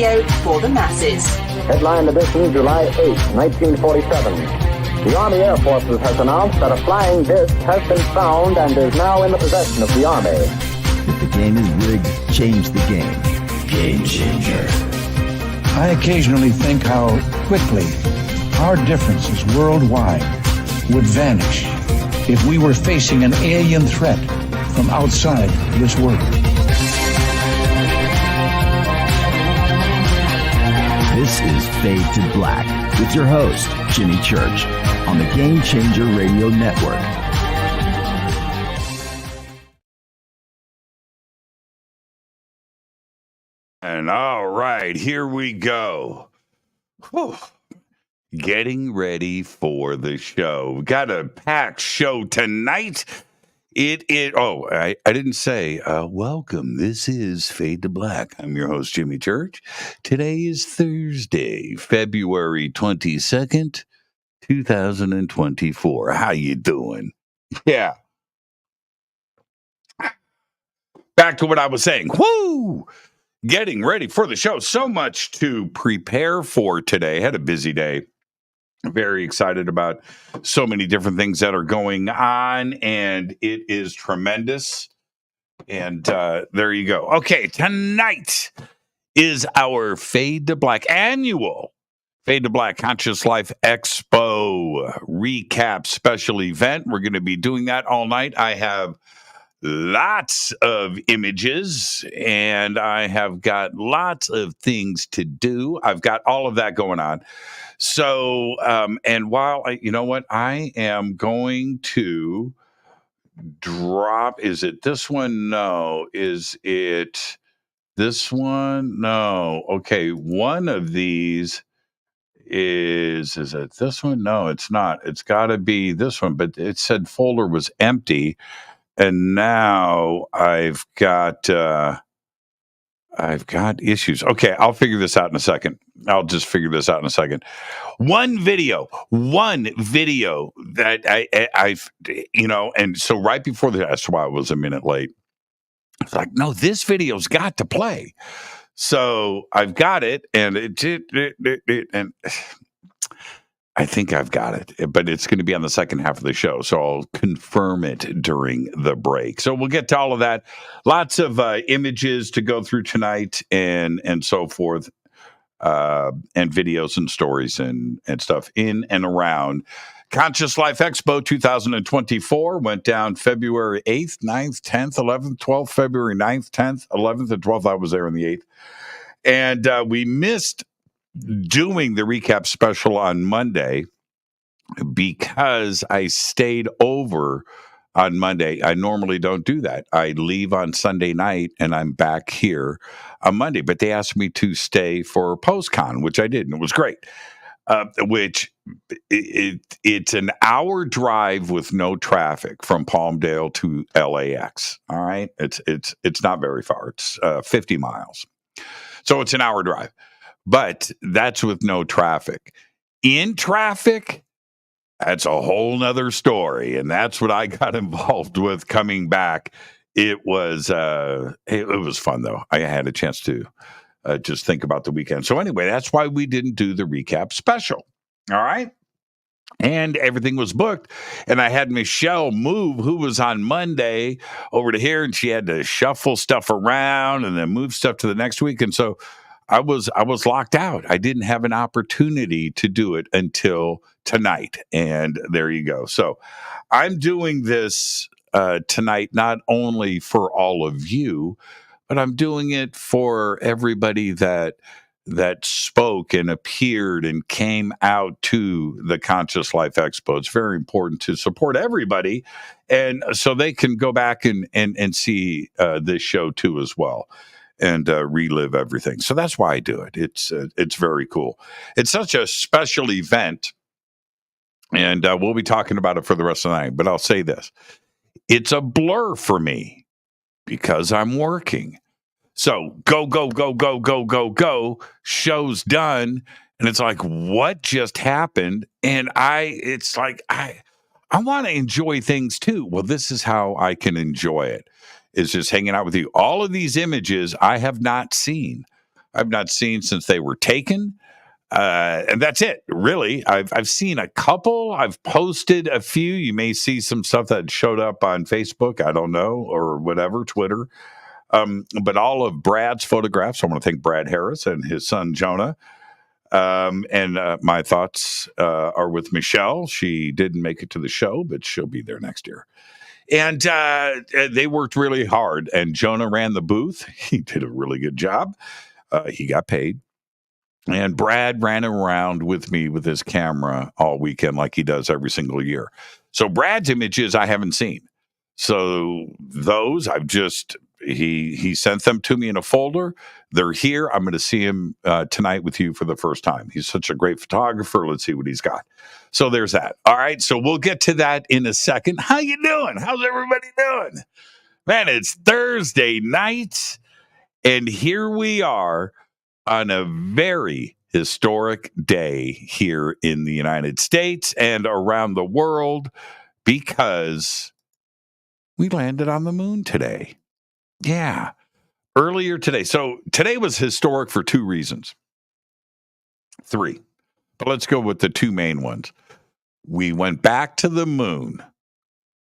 radio for the masses. Headline edition, July 8, 1947. The Army Air Forces has announced that a flying disc has been found and is now in the possession of the Army. If the game is rigged, change the game. Game changer. I occasionally think how quickly our differences worldwide would vanish if we were facing an alien threat from outside this world. This is Fade to Black with your host, Jimmy Church, on the Game Changer Radio Network. And all right, here we go. Whew. Getting ready for the show. We got a packed show tonight. I didn't say welcome. This is Fade to Black. I'm your host, Jimmy Church. Today is Thursday, February 22nd, 2024. How you doing? Yeah. Back to what I was saying. Woo! Getting ready for the show. So much to prepare for today. Had a busy day. Very excited about so many different things that are going on, and it is tremendous. And there you go. Okay, tonight is our Fade to Black annual Fade to Black Conscious Life Expo recap special event. We're going to be doing that all night. I have lots of images, and I have got lots of things to do. I've got all of that going on. So, and while I am going to drop, is it this one? No. Is it this one? No. Okay. One of these is it this one? No, it's not. It's got to be this one, but it said folder was empty. And now I've got issues. Okay, I'll figure this out in a second. I'll just figure this out in a second. One video that I've and so right before that's why I was a minute late. It's like, no, this video's got to play. So I've got it, and and I think I've got it, but it's going to be on the second half of the show, so I'll confirm it during the break. So we'll get to all of that. Lots of images to go through tonight and so forth, and videos and stories and stuff in and around. Conscious Life Expo 2024 went down February 8th, 9th, 10th, 11th, 12th, February 9th, 10th, 11th, and 12th. I was there on the 8th. And we missed doing the recap special on Monday because I stayed over on Monday. I normally don't do that. I leave on Sunday night and I'm back here on Monday, but they asked me to stay for PostCon, which I did, and it was great. It's an hour drive with no traffic from Palmdale to LAX. All right. It's not very far. It's 50 miles. So it's an hour drive. But that's with no traffic. In traffic, that's a whole nother story. And that's what I got involved with coming back. It was fun, though. I had a chance to just think about the weekend. So anyway, that's why we didn't do the recap special. All right. And everything was booked. And I had Michelle move, who was on Monday, over to here. And she had to shuffle stuff around and then move stuff to the next week. And so I was locked out. I didn't have an opportunity to do it until tonight. And there you go. So I'm doing this tonight, not only for all of you, but I'm doing it for everybody that spoke and appeared and came out to the Conscious Life Expo. It's very important to support everybody, and so they can go back and see this show too as well, and relive everything. So that's why I do it. It's very cool. It's such a special event, and we'll be talking about it for the rest of the night. But I'll say this. It's a blur for me because I'm working. So go, show's done. And it's like, what just happened? And I want to enjoy things too. Well, this is how I can enjoy it, is just hanging out with you. All of these images I have not seen. I've not seen since they were taken. And that's it, really. I've seen a couple. I've posted a few. You may see some stuff that showed up on Facebook. I don't know, or whatever, Twitter. But all of Brad's photographs. I want to thank Brad Harris and his son Jonah. And my thoughts are with Michelle. She didn't make it to the show, but she'll be there next year. And they worked really hard. And Jonah ran the booth. He did a really good job. He got paid. And Brad ran around with me with his camera all weekend like he does every single year. So Brad's images I haven't seen. So those he sent them to me in a folder. They're here. I'm going to see him tonight with you for the first time. He's such a great photographer. Let's see what he's got. So there's that. All right. So we'll get to that in a second. How you doing? How's everybody doing? Man, it's Thursday night. And here we are on a very historic day here in the United States and around the world because we landed on the moon today. Yeah, earlier today. So today was historic for two reasons. Three. But let's go with the two main ones. We went back to the moon.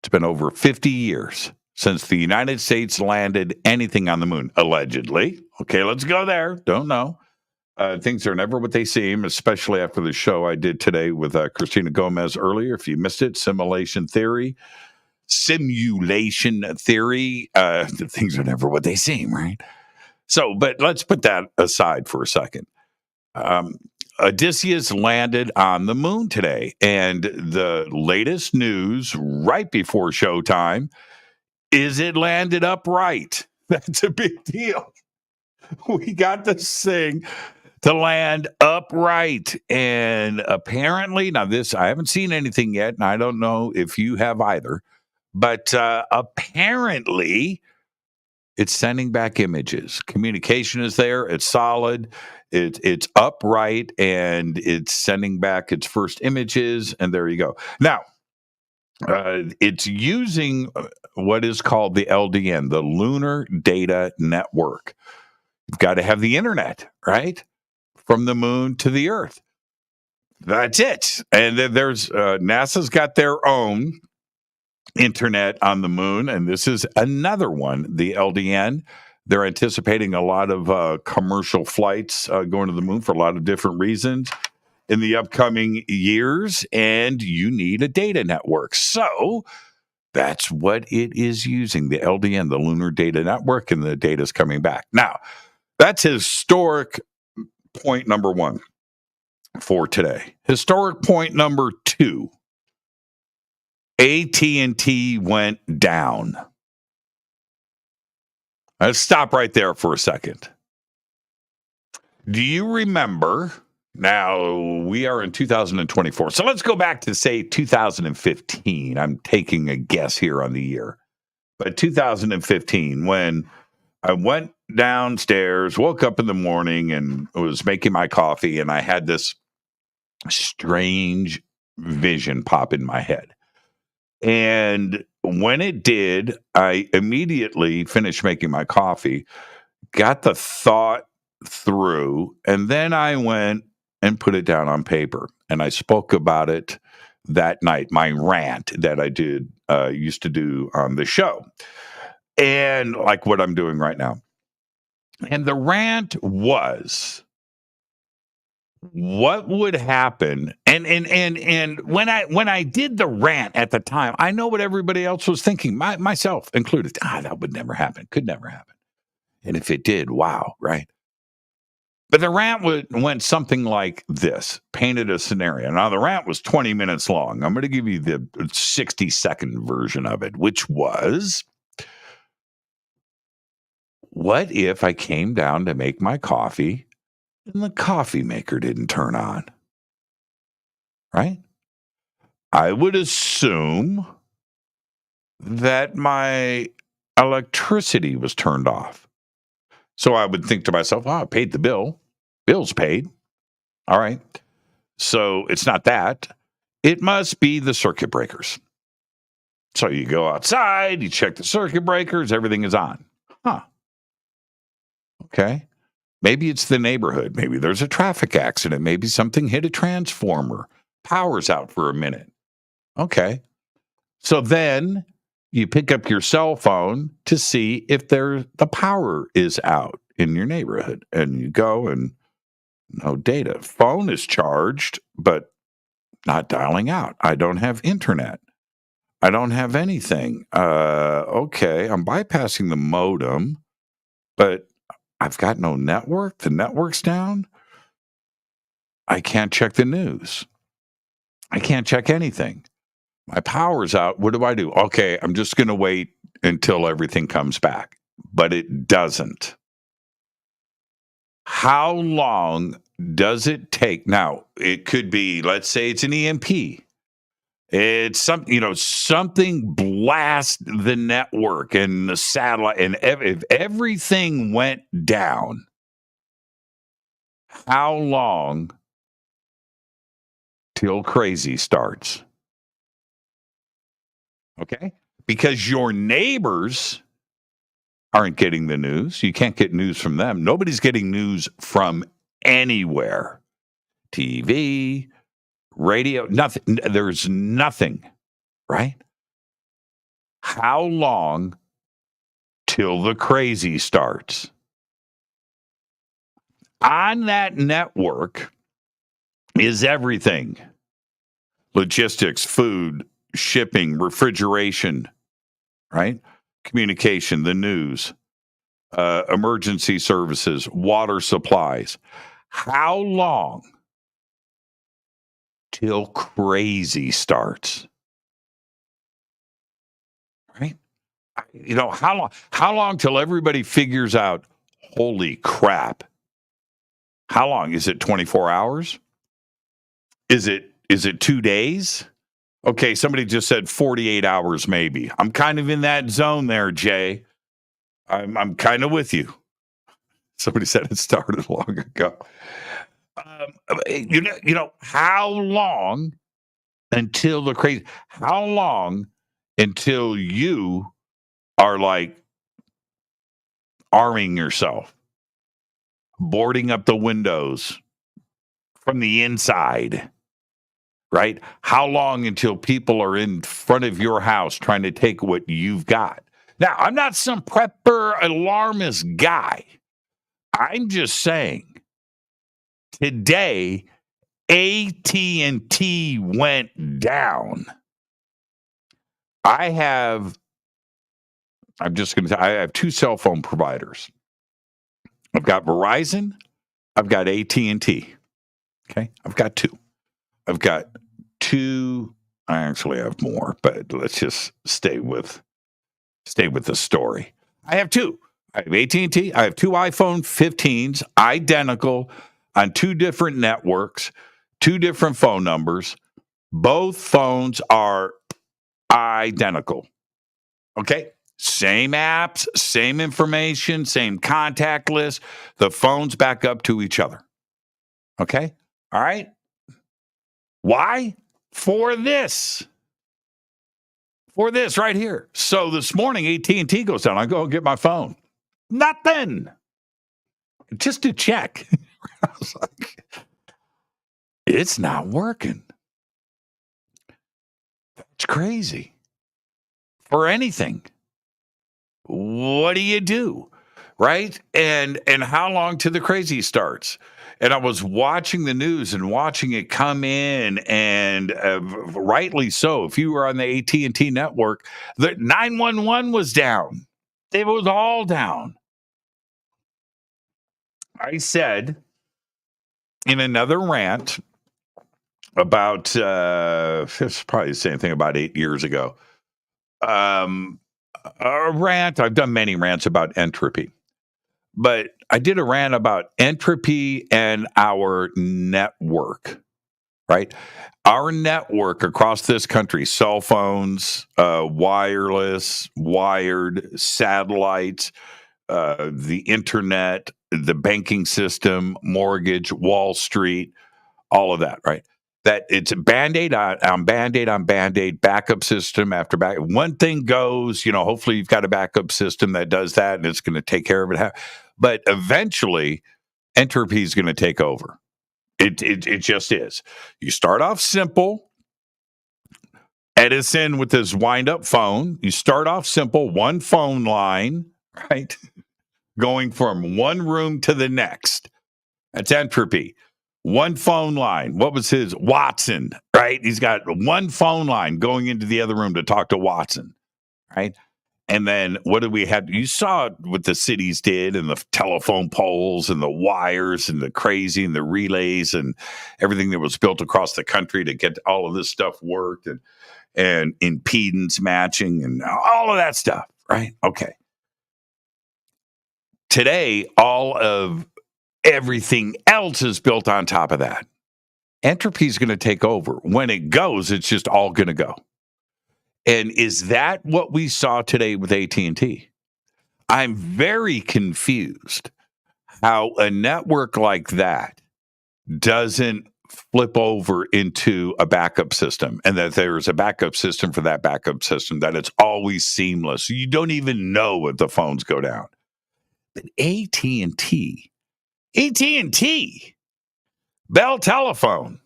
It's been over 50 years since the United States landed anything on the moon, allegedly. Okay, let's go there. Don't know. Things are never what they seem, especially after the show I did today with Christina Gomez earlier. If you missed it, simulation theory. Things are never what they seem, right? So, but let's put that aside for a second. Odysseus landed on the moon today, and the latest news right before showtime is it landed upright. That's a big deal. We got this thing to land upright. And apparently, now this, I haven't seen anything yet, and I don't know if you have either, but apparently it's sending back images. Communication is there. It's solid. It's upright, and it's sending back its first images, and there you go. Now, it's using what is called the LDN, the Lunar Data Network. You've got to have the internet, right? From the moon to the Earth. That's it. And then there's NASA's got their own internet on the moon, and this is another one, the LDN. They're anticipating a lot of commercial flights going to the moon for a lot of different reasons in the upcoming years, and you need a data network. So that's what it is using, the LDN, the Lunar Data Network, and the data's coming back. Now, that's historic point number one for today. Historic point number two, AT&T went down. Let's stop right there for a second. Do you remember? Now, we are in 2024. So let's go back to, say, 2015. I'm taking a guess here on the year. But 2015, when I went downstairs, woke up in the morning, and was making my coffee, and I had this strange vision pop in my head. And when it did, I immediately finished making my coffee, got the thought through, and then I went and put it down on paper. And I spoke about it that night, my rant that I used to do on the show. And like what I'm doing right now. And the rant was, what would happen? And when I did the rant at the time, I know what everybody else was thinking, myself included. That would never happen. Could never happen. And if it did, wow, right? But the rant went something like this, painted a scenario. Now, the rant was 20 minutes long. I'm going to give you the 60-second version of it, which was, what if I came down to make my coffee and the coffee maker didn't turn on? Right? I would assume that my electricity was turned off. So I would think to myself, I paid the bill. Bill's paid. All right. So it's not that. It must be the circuit breakers. So you go outside, you check the circuit breakers, everything is on. Huh. Okay. Maybe it's the neighborhood. Maybe there's a traffic accident. Maybe something hit a transformer. Power's out for a minute. Okay. So then you pick up your cell phone to see if the power is out in your neighborhood. And you go and no data. Phone is charged, but not dialing out. I don't have internet. I don't have anything. Okay, I'm bypassing the modem, but I've got no network. The network's down. I can't check the news. I can't check anything. My power's out. What do? Okay, I'm just going to wait until everything comes back. But it doesn't. How long does it take? Now, it could be, let's say it's an EMP. It's something blast the network and the satellite, and if everything went down, how long till crazy starts? Okay? Because your neighbors aren't getting the news. You can't get news from them. Nobody's getting news from anywhere. TV, radio, nothing. There's nothing, right? How long till the crazy starts? On that network is everything. Logistics, food, shipping, refrigeration, right? Communication, the news, emergency services, water supplies. How long till crazy starts? Right? How long till everybody figures out, holy crap? How long? Is it 24 hours? Is it 2 days? Okay, somebody just said 48 hours maybe. I'm kind of in that zone there, Jay. I'm kind of with you. Somebody said it started long ago. How long until the crazy? How long until you are like arming yourself, boarding up the windows from the inside? Right? How long until people are in front of your house trying to take what you've got? Now, I'm not some prepper alarmist guy. I'm just saying, today, AT&T went down. I have two cell phone providers. I've got Verizon. I've got AT&T. Okay? I've got two. I've got two. I actually have more, but let's just stay with the story. I have two. I have AT&T. I have two iPhone 15s, identical, on two different networks, two different phone numbers. Both phones are identical. Okay? Same apps, same information, same contact list. The phones back up to each other. Okay? All right? Why? For this right here. So this morning, AT&T goes down. I go get my phone. Nothing. Just to check. I was like, it's not working. That's crazy. For anything. What do you do? Right? And how long till the crazy starts? And I was watching the news and watching it come in, and rightly so. If you were on the AT&T network, the 911 was down. It was all down. I said in another rant about, it's probably the same thing about 8 years ago, a rant. I've done many rants about entropy. But I did a rant about entropy and our network, right? Our network across this country, cell phones, wireless, wired, satellites, the internet, the banking system, mortgage, Wall Street, all of that, right? That it's a Band-Aid on Band-Aid on Band-Aid, backup system after back. One thing goes, hopefully you've got a backup system that does that and it's going to take care of it. But eventually Entropy is going to take over. It just is. You start off simple. Edison with his wind-up phone. You start off simple, one phone line, right? Going from one room to the next. That's entropy. One phone line. What was his? Watson, right? He's got one phone line going into the other room to talk to Watson, right? And then what did we have? You saw what the cities did, and the telephone poles and the wires and the crazy and the relays and everything that was built across the country to get all of this stuff worked, and impedance matching and all of that stuff, right? Okay. Today, all of everything else is built on top of that. Entropy is going to take over. When it goes, it's just all going to go. And is that what we saw today with AT&T? I'm very confused how a network like that doesn't flip over into a backup system, and that there's a backup system for that backup system, that it's always seamless. You don't even know if the phones go down. But AT&T, Bell Telephone,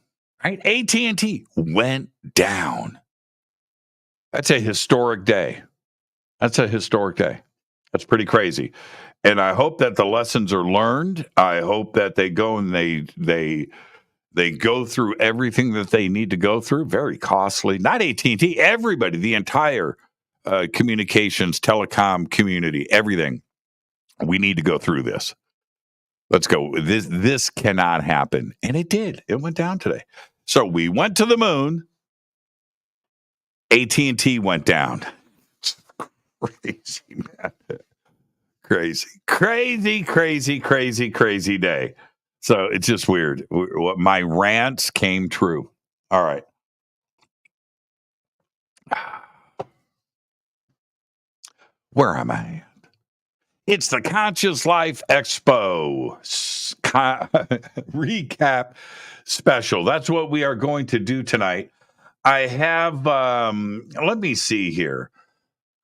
right? AT&T went down. That's a historic day. That's pretty crazy. And I hope that the lessons are learned. I hope that they go and they go through everything that they need to go through. Very costly. Not AT&T, everybody, the entire communications, telecom community, everything. We need to go through this. Let's go. This cannot happen. And it did. It went down today. So we went to the moon. AT&T went down. Crazy, man. Crazy day. So it's just weird. My rants came true. All right. Where am I? It's the Conscious Life Expo recap special. That's what we are going to do tonight. I have, let me see here.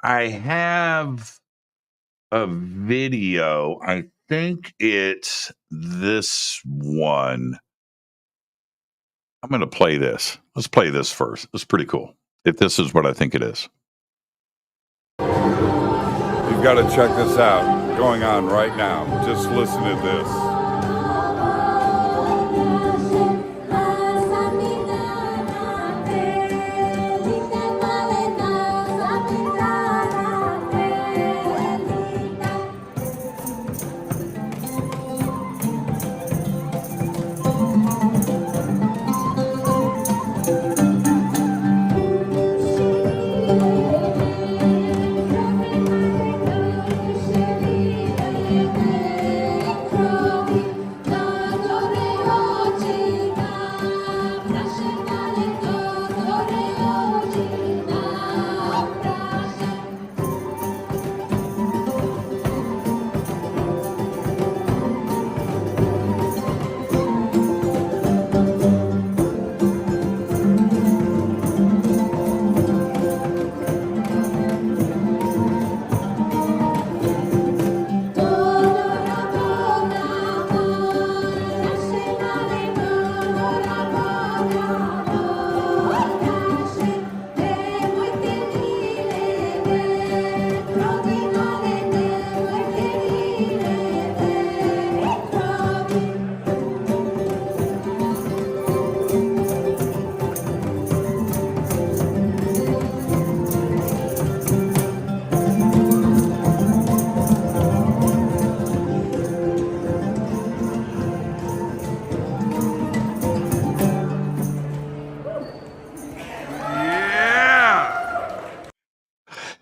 I have a video. I think it's this one. I'm going to play this. Let's play this first. It's pretty cool. If this is what I think it is. You've got to check this out. Going on right now. Just listen to this.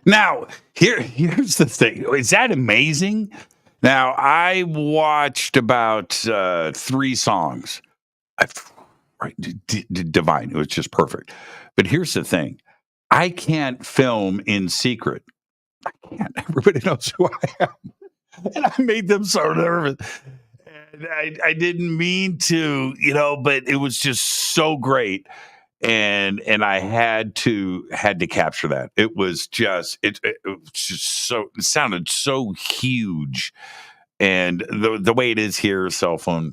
Now, here's the thing. Is that amazing? Now, I watched about 3 songs. Right, divine. It was just perfect. But here's the thing. I can't film in secret. I can't. Everybody knows who I am. And I made them so nervous. And I didn't mean to, but it was just so great. And I had to capture that. It was just it was just so, it sounded so huge And the way it is here, cell phone,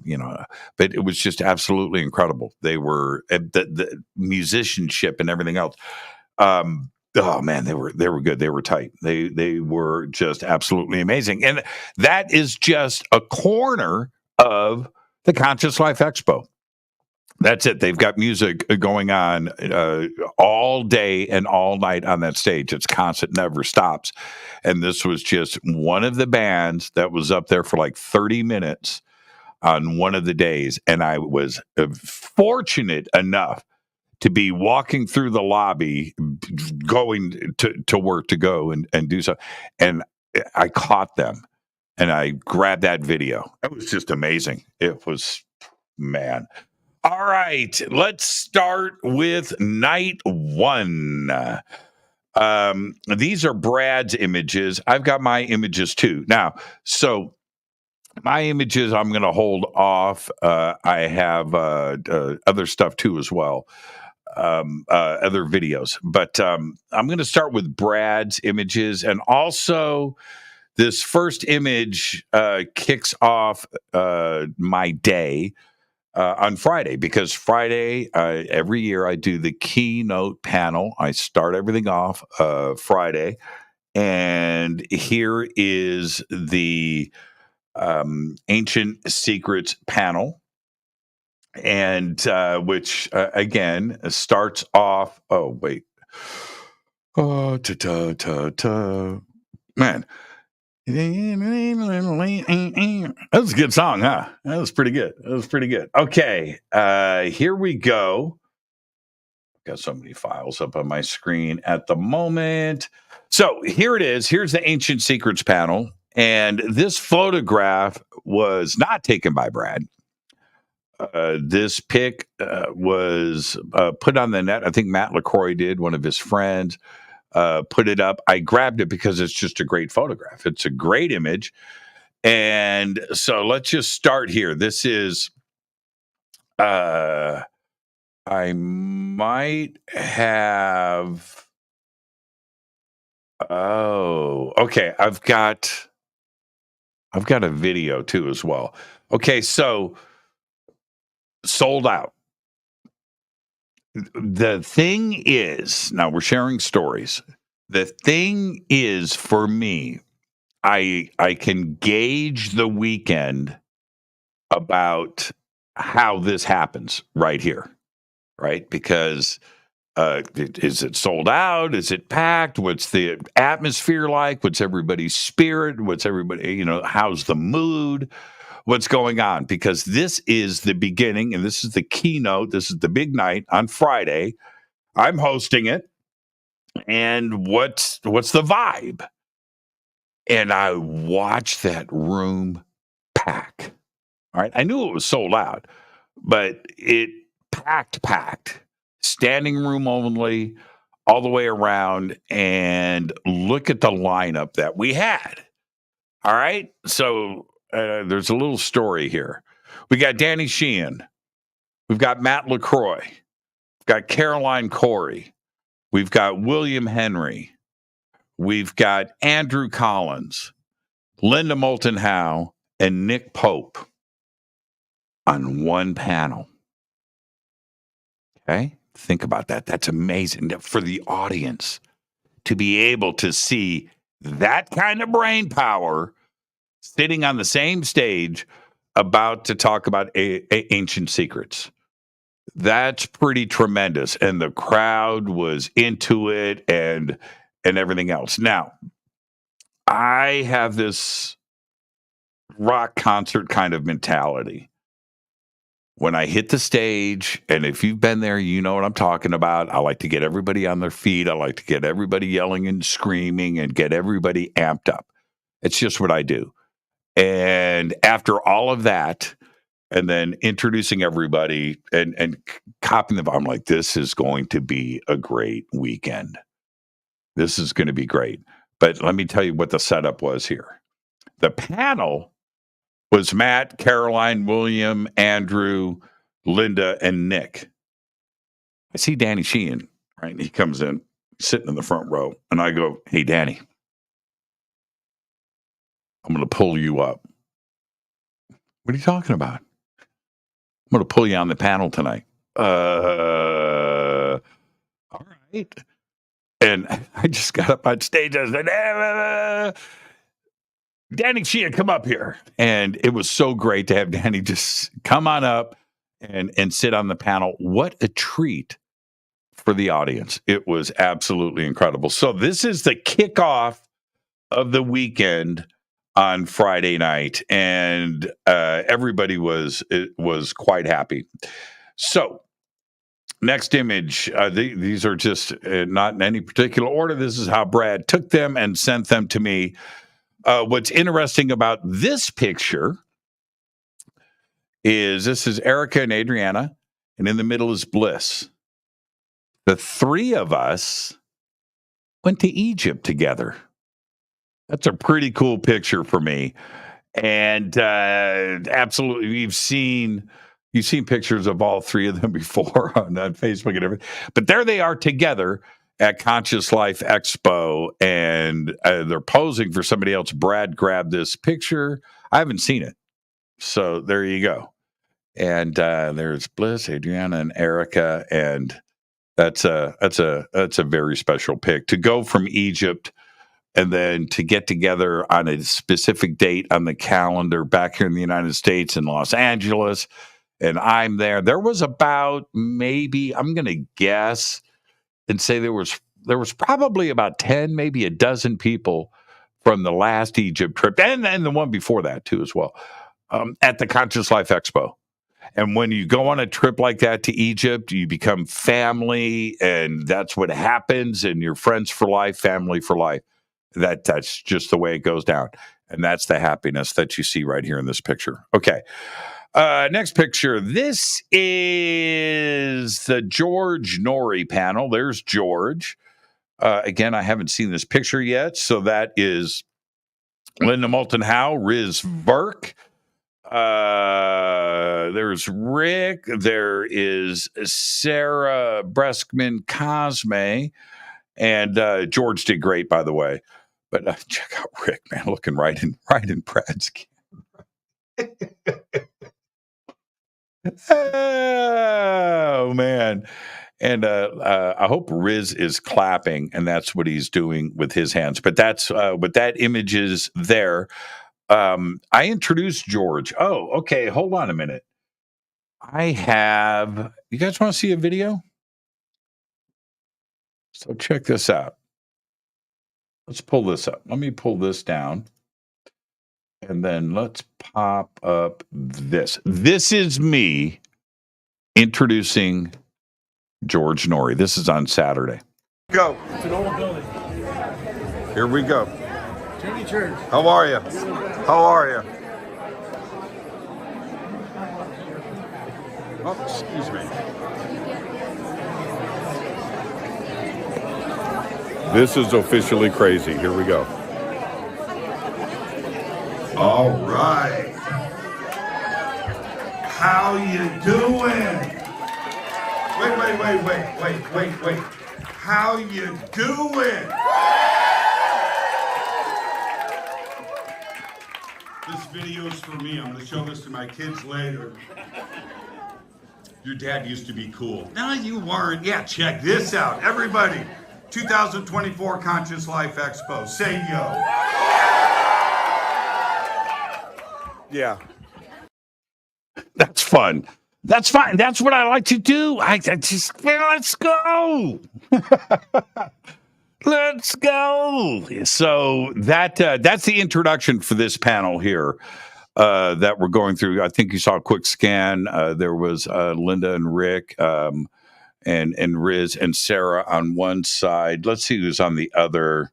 but it was just absolutely incredible. They were the musicianship and everything else. Oh man, they were good. They were tight. They were just absolutely amazing. And that is just a corner of the Conscious Life Expo. That's it. They've got music going on all day and all night on that stage. It's constant, never stops. And this was just one of the bands that was up there for like 30 minutes on one of the days. And I was fortunate enough to be walking through the lobby, going to work to go and do so. And I caught them and I grabbed that video. It was just amazing. It was, man. All right, let's start with night one. These are Brad's images. I've got my images too. Now, so my images, I'm going to hold off. I have other stuff too as well, other videos. But I'm going to start with Brad's images. And also, this first image kicks off my day. On Friday, because Friday, every year I do the keynote panel. I start everything off Friday. And here is the Ancient Secrets panel. And which, again, starts off. Oh, wait. Oh, man. That was a good song, huh? That was pretty good. Okay, here we go. Got so many files up on my screen at the moment. So here it is. Here's the Ancient Secrets panel. And this photograph was not taken by Brad. This pic was put on the net. I think Matt LaCroix did, one of his friends. Put it up. I grabbed it because it's just a great photograph. It's a great image. And so let's just start here. This is, I might have, okay. I've got a video too as well. Okay. So sold out. The thing is, now we're sharing stories. The thing is, for me, I can gauge the weekend about how this happens right here, right? Because is it sold out? Is it packed? What's the atmosphere like? What's everybody's spirit? What's everybody, how's the mood? What's going on? Because this is the beginning and this is the keynote. This is the big night on Friday. I'm hosting it. And what's the vibe? And I watched that room pack. All right. I knew it was sold out, but it packed, standing room only, all the way around. And look at the lineup that we had. All right. So there's a little story here. We got Danny Sheehan. We've got Matt LaCroix. We've got Caroline Corey. We've got William Henry. We've got Andrew Collins, Linda Moulton Howe, and Nick Pope on one panel. Okay? Think about that. That's amazing for the audience to be able to see that kind of brain power sitting on the same stage about to talk about ancient secrets. That's pretty tremendous. And the crowd was into it and everything else. Now, I have this rock concert kind of mentality. When I hit the stage, and if you've been there, you know what I'm talking about. I like to get everybody on their feet. I like to get everybody yelling and screaming and get everybody amped up. It's just what I do. And after all of that, and then introducing everybody and copying them, I'm like, this is going to be a great weekend. This is going to be great. But let me tell you what the setup was here. The panel was Matt, Caroline, William, Andrew, Linda, and Nick. I see Danny Sheehan, right? He comes in, sitting in the front row, and I go, hey, Danny, I'm going to pull you up. What are you talking about? I'm going to pull you on the panel tonight. All right. And I just got up on stage. I said, Danny Shea, come up here. And it was so great to have Danny just come on up and sit on the panel. What a treat for the audience. It was absolutely incredible. So this is the kickoff of the weekend on Friday night, and everybody was quite happy. So next image, these are just not in any particular order. This is how Brad took them and sent them to me. What's interesting about this picture is this is Erica and Adriana, and in the middle is Bliss. The three of us went to Egypt together. That's a pretty cool picture for me. And absolutely, you've seen pictures of all three of them before on Facebook and everything. But there they are together at Conscious Life Expo, and they're posing for somebody else. Brad grabbed this picture. I haven't seen it. So there you go. And there's Bliss, Adriana, and Erica, and that's a very special pic to go from Egypt and then to get together on a specific date on the calendar back here in the United States in Los Angeles. And I'm there. There was about maybe, I'm going to guess and say there was probably about 10, maybe a dozen people from the last Egypt trip and the one before that too as well, at the Conscious Life Expo. And when you go on a trip like that to Egypt, you become family, and that's what happens, and you're friends for life, family for life. That's just the way it goes down. And that's the happiness that you see right here in this picture. Okay. Next picture. This is the George Norrie panel. There's George. Again, I haven't seen this picture yet. So that is Linda Moulton Howe, Riz Burke. There's Rick. There is Sarah Breskman Cosme. And George did great, by the way. But check out Rick, man, looking right in Brad's camera. Oh, man. And I hope Riz is clapping, and that's what he's doing with his hands. But that's what that image is there. I introduced George. Oh, okay. Hold on a minute. You guys want to see a video? So check this out. Let's pull this up. Let me pull this down. And then let's pop up this. This is me introducing George Norrie. This is on Saturday. Go. It's an old building. Here we go. Jimmy Church. How are you? How are you? Oh, excuse me. This is officially crazy. Here we go. All right. How you doing? Wait. How you doing? This video's for me. I'm going to show this to my kids later. Your dad used to be cool. No, you weren't. Yeah, check this out. Everybody, 2024 Conscious Life Expo. Say yo. Yeah. That's fun. That's fine. That's what I like to do. I just, let's go. Let's go. So that's the introduction for this panel here that we're going through. I think you saw a quick scan. There was Linda and Rick and Riz and Sarah on one side. Let's see who's on the other.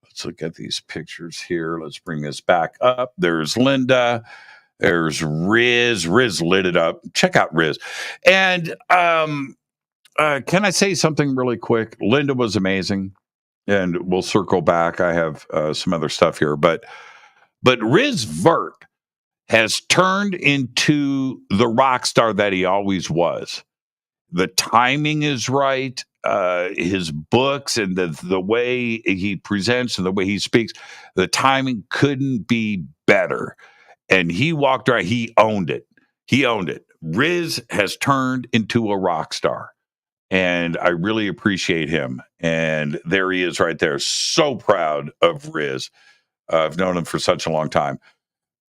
Let's look at these pictures here. Let's bring this back up. There's Linda. There's Riz. Riz lit it up. Check out Riz. And can I say something really quick? Linda was amazing. And we'll circle back. I have some other stuff here. But Riz Vert has turned into the rock star that he always was. The timing is right. His books and the way he presents and the way he speaks, the timing couldn't be better. and he walked around. He owned it. He owned it. Riz has turned into a rock star, and I really appreciate him. And there he is right there. So proud of Riz. I've known him for such a long time.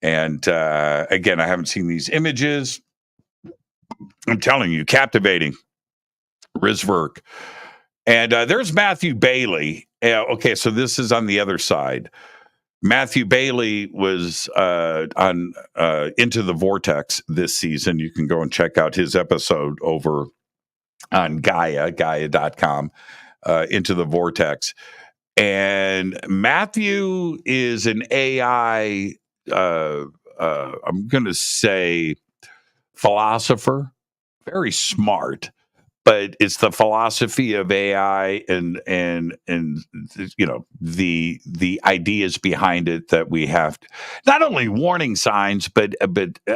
And again, I haven't seen these images. I'm telling you, captivating. Riz Verk. And there's Matthew Bailey. Okay, so this is on the other side. Matthew Bailey was on Into the Vortex this season. You can go and check out his episode over on Gaia.com, Into the Vortex. And Matthew is an AI, I'm going to say, philosopher, very smart. But it's the philosophy of AI and you know the ideas behind it that we have to, not only warning signs but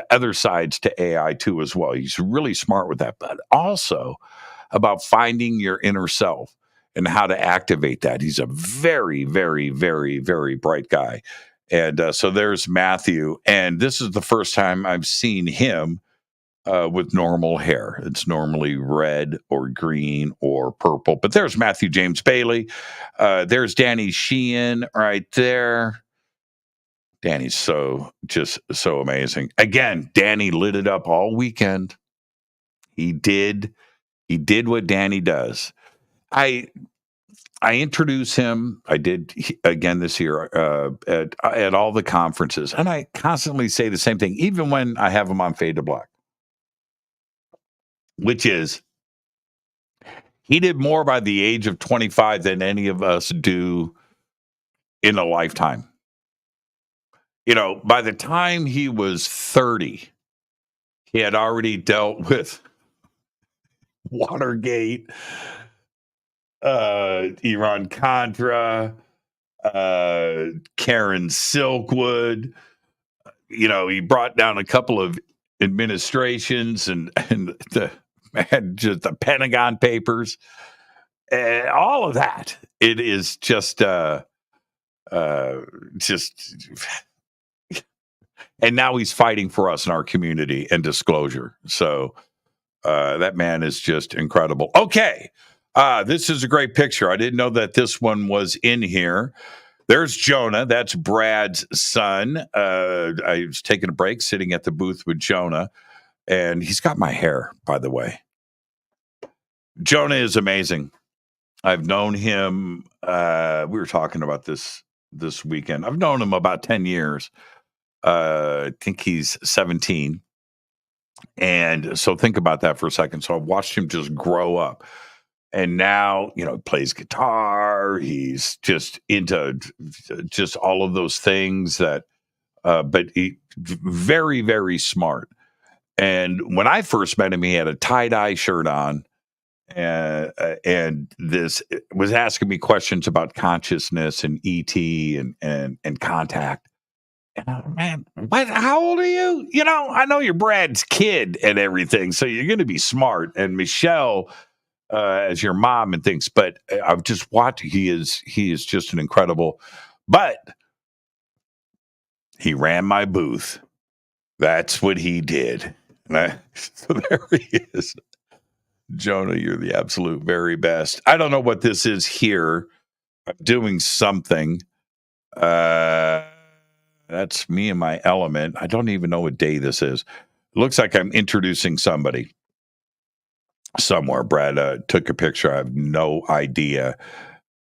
other sides to AI too as well. He's really smart with that, but also about finding your inner self and how to activate that. He's a very, very, very, very bright guy, and so there's Matthew, and this is the first time I've seen him with normal hair. It's normally red or green or purple. But there's Matthew James Bailey. There's Danny Sheehan right there. Danny's just so amazing. Again, Danny lit it up all weekend. He did what Danny does. I introduce him. I did again this year at all the conferences, and I constantly say the same thing, even when I have him on Fade to Black. Which is, he did more by the age of 25 than any of us do in a lifetime. You know, by the time he was 30, he had already dealt with Watergate, Iran-Contra, Karen Silkwood. You know, he brought down a couple of administrations and had just the Pentagon Papers, all of that. It is just, and now he's fighting for us in our community and disclosure. So that man is just incredible. Okay, this is a great picture. I didn't know that this one was in here. There's Jonah. That's Brad's son. I was taking a break, sitting at the booth with Jonah. And he's got my hair, by the way. Jonah is amazing. I've known him. We were talking about this weekend. I've known him about 10 years. I think he's 17. And so think about that for a second. So I've watched him just grow up. And now, you know, plays guitar. He's just into just all of those things that, but he very, very smart. And when I first met him, he had a tie-dye shirt on, and this was asking me questions about consciousness and ET and contact. And man, what? How old are you? You know, I know you're Brad's kid and everything, so you're going to be smart. And Michelle, as your mom and things, but I've just watched. He is just an incredible. But he ran my booth. That's what he did. So there he is. Jonah, you're the absolute very best. I don't know what this is here. I'm doing something. That's me in my element. I don't even know what day this is. It looks like I'm introducing somebody somewhere. Brad took a picture. I have no idea.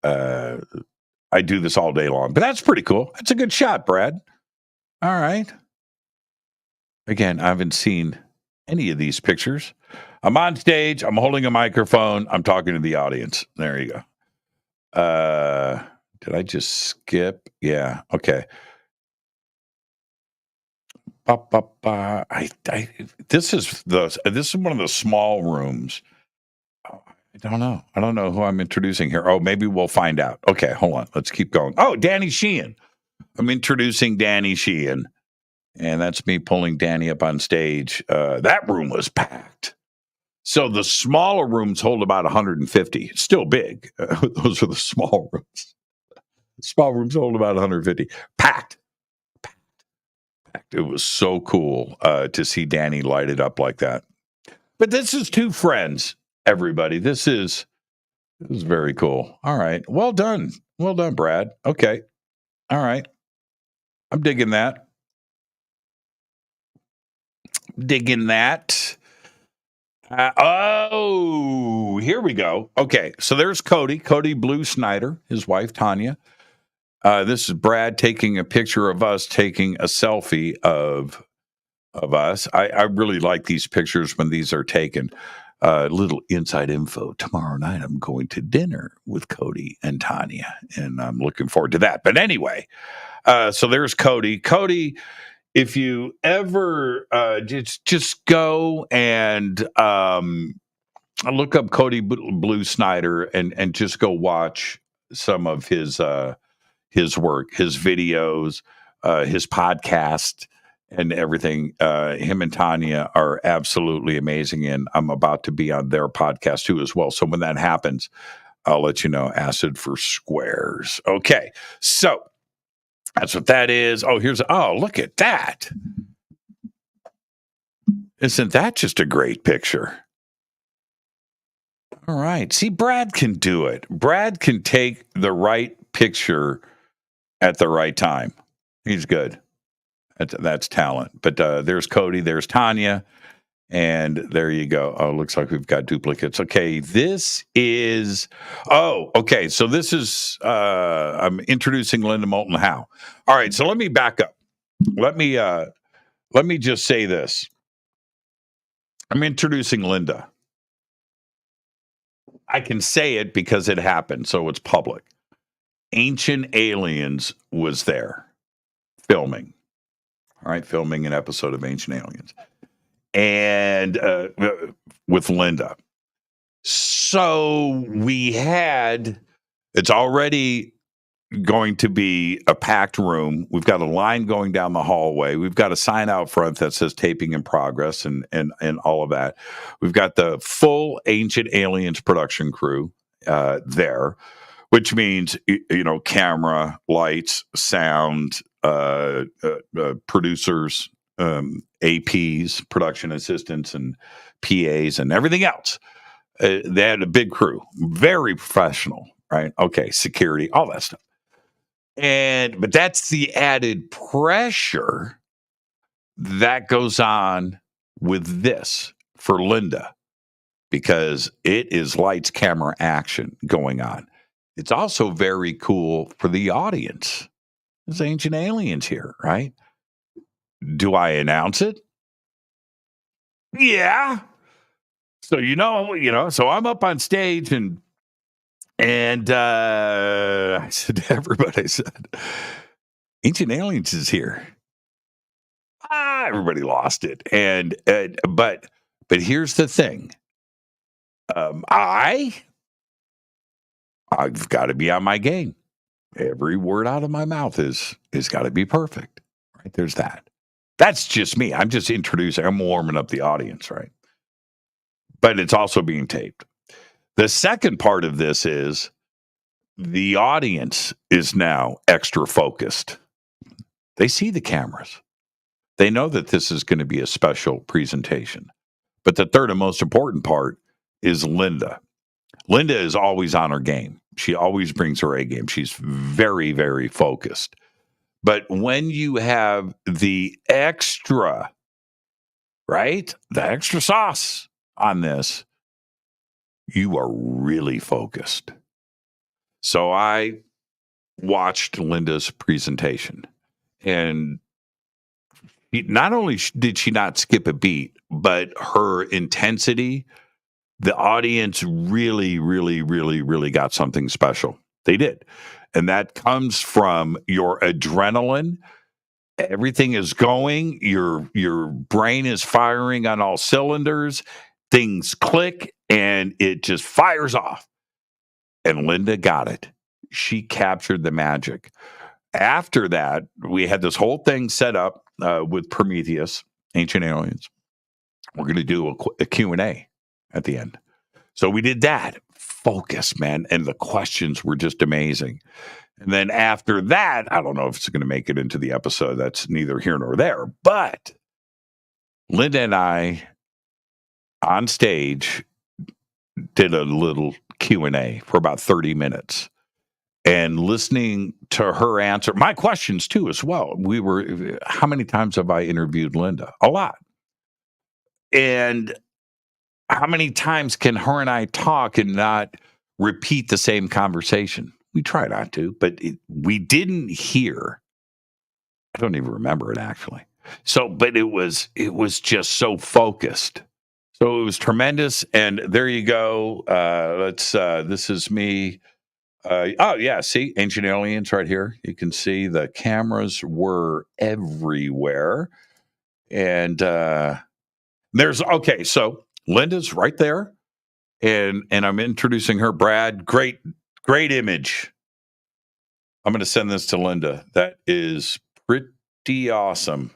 I do this all day long, but that's pretty cool. That's a good shot, Brad. All right. Again, I haven't seen any of these pictures. I'm on stage. I'm holding a microphone. I'm talking to the audience. There you go. Did I just skip? Yeah. Okay. This is one of the small rooms. I don't know. I don't know who I'm introducing here. Oh, maybe we'll find out. Okay, hold on. Let's keep going. Oh, Danny Sheehan. I'm introducing Danny Sheehan. And that's me pulling Danny up on stage. That room was packed. So the smaller rooms hold about 150. It's still big. Those are the small rooms. Small rooms hold about 150. Packed. packed. It was so cool to see Danny light it up like that. But this is two friends, everybody. This is very cool. All right. Well done. Well done, Brad. Okay. All right. I'm digging that. Digging that. Here we go. Okay. So there's Cody Blue Snyder, his wife, Tanya. This is Brad taking a picture of us taking a selfie of us. I really like these pictures when these are taken. Little inside info. Tomorrow night, I'm going to dinner with Cody and Tanya, and I'm looking forward to that. But anyway, so there's Cody. Cody, if you ever just go and look up Cody Blue Snyder and just go watch some of his work, his videos, his podcast, and everything. Him and Tanya are absolutely amazing, and I'm about to be on their podcast too as well. So when that happens, I'll let you know. Acid for Squares. Okay, so that's what that is. Look at that. Isn't that just a great picture? All right. See, Brad can do it. Brad can take the right picture at the right time. He's good. That's talent. But there's Cody, there's Tanya, and there you go. Oh, looks like we've got duplicates. Okay, this is. Oh, okay. So this is. I'm introducing Linda Moulton Howe. All right. So let me back up. Let me just say this. I'm introducing Linda. I can say it because it happened, so it's public. Ancient Aliens was there filming. All right, filming an episode of Ancient Aliens. And with Linda. So it's already going to be a packed room. We've got a line going down the hallway. We've got a sign out front that says taping in progress and all of that. We've got the full Ancient Aliens production crew there, which means, camera, lights, sound, producers, APs, production assistants, and PAs, and everything else. They had a big crew, very professional, right? Okay, security, all that stuff. But that's the added pressure that goes on with this for Linda, because it is lights, camera, action going on. It's also very cool for the audience. There's Ancient Aliens here, right? Do I announce it? Yeah. So so I'm up on stage and I said to everybody, I said, Ancient Aliens is here. Everybody lost it. But here's the thing. I've got to be on my game. Every word out of my mouth is got to be perfect. Right? There's that. That's just me. I'm just introducing. I'm warming up the audience, right? But it's also being taped. The second part of this is the audience is now extra focused. They see the cameras. They know that this is going to be a special presentation. But the third and most important part is Linda. Linda is always on her game. She always brings her A game. She's very, very focused. But when you have the extra, right? The extra sauce on this, you are really focused. So I watched Linda's presentation, and not only did she not skip a beat, but her intensity, the audience really, really, really, really got something special. They did. And that comes from your adrenaline. Everything is going. Your brain is firing on all cylinders. Things click, and it just fires off. And Linda got it. She captured the magic. After that, we had this whole thing set up with Prometheus, Ancient Aliens. We're going to do a Q&A at the end. So we did that. Focus, man. And the questions were just amazing. And then after that, I don't know if it's going to make it into the episode. That's neither here nor there. But Linda and I on stage did a little Q&A for about 30 minutes. And listening to her answer, my questions too, as well. How many times have I interviewed Linda? A lot. And how many times can her and I talk and not repeat the same conversation? We try not to, but we didn't hear. I don't even remember it actually. So, but it was just so focused. So it was tremendous. And there you go. This is me. Oh, yeah. See, Ancient Aliens right here. You can see the cameras were everywhere. And so Linda's right there. And I'm introducing her, Brad. Great image. I'm going to send this to Linda. That is pretty awesome.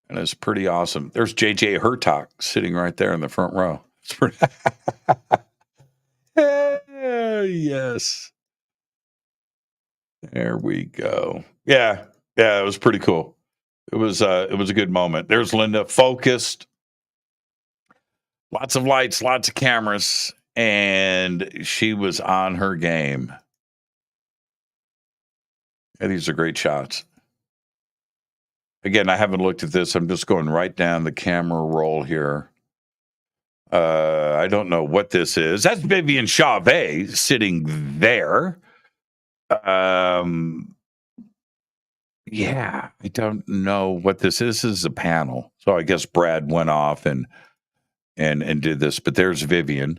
And it's pretty awesome. There's JJ Hertock sitting right there in the front row. It's pretty yes. There we go. Yeah, it was pretty cool. It was a good moment. There's Linda, focused, lots of lights, lots of cameras, and she was on her game. Yeah, these are great shots. Again, I haven't looked at this. I'm just going right down the camera roll here. I don't know what this is. That's Vivian Chauvet sitting there. Yeah, I don't know what this is. This is a panel. So I guess Brad went off and did this, but there's Vivian.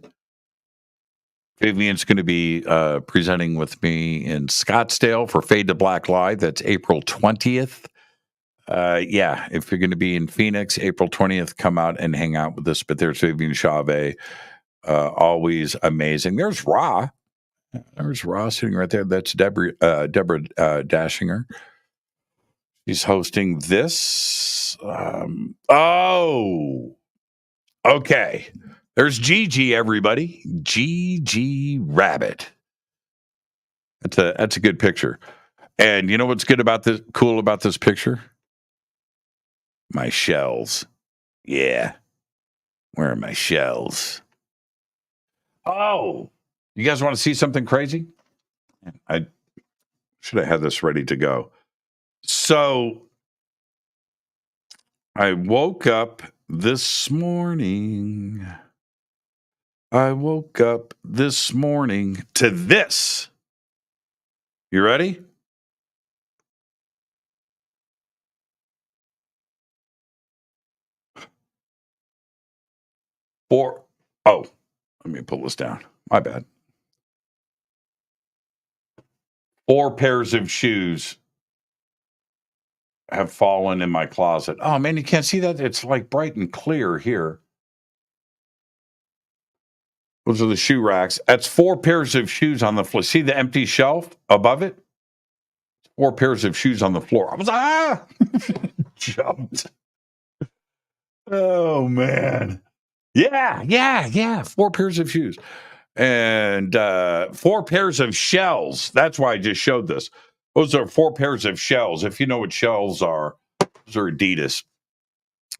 Vivian's going to be presenting with me in Scottsdale for Fade to Black Live. That's April 20th. If you're going to be in Phoenix, April 20th, come out and hang out with us. But there's Vivian Chauvet. Always amazing. There's Ra. There's Ra sitting right there. That's Deborah Dashinger. She's hosting this. Okay. There's Gigi, everybody. Gigi Rabbit. That's a good picture. And you know what's cool about this picture? My shells. Yeah. Where are my shells? Oh, you guys want to see something crazy? I should have had this ready to go. So I woke up this morning. To this. You ready? Let me pull this down. My bad. 4 pairs of shoes have fallen in my closet. Oh, man, you can't see that? It's like bright and clear here. Those are the shoe racks. That's 4 pairs of shoes on the floor. See the empty shelf above it? 4 pairs of shoes on the floor. I was jumped. Oh, man. Yeah. 4 pairs of shoes. And 4 pairs of shells. That's why I just showed this. Those are 4 pairs of shells. If you know what shells are, those are Adidas.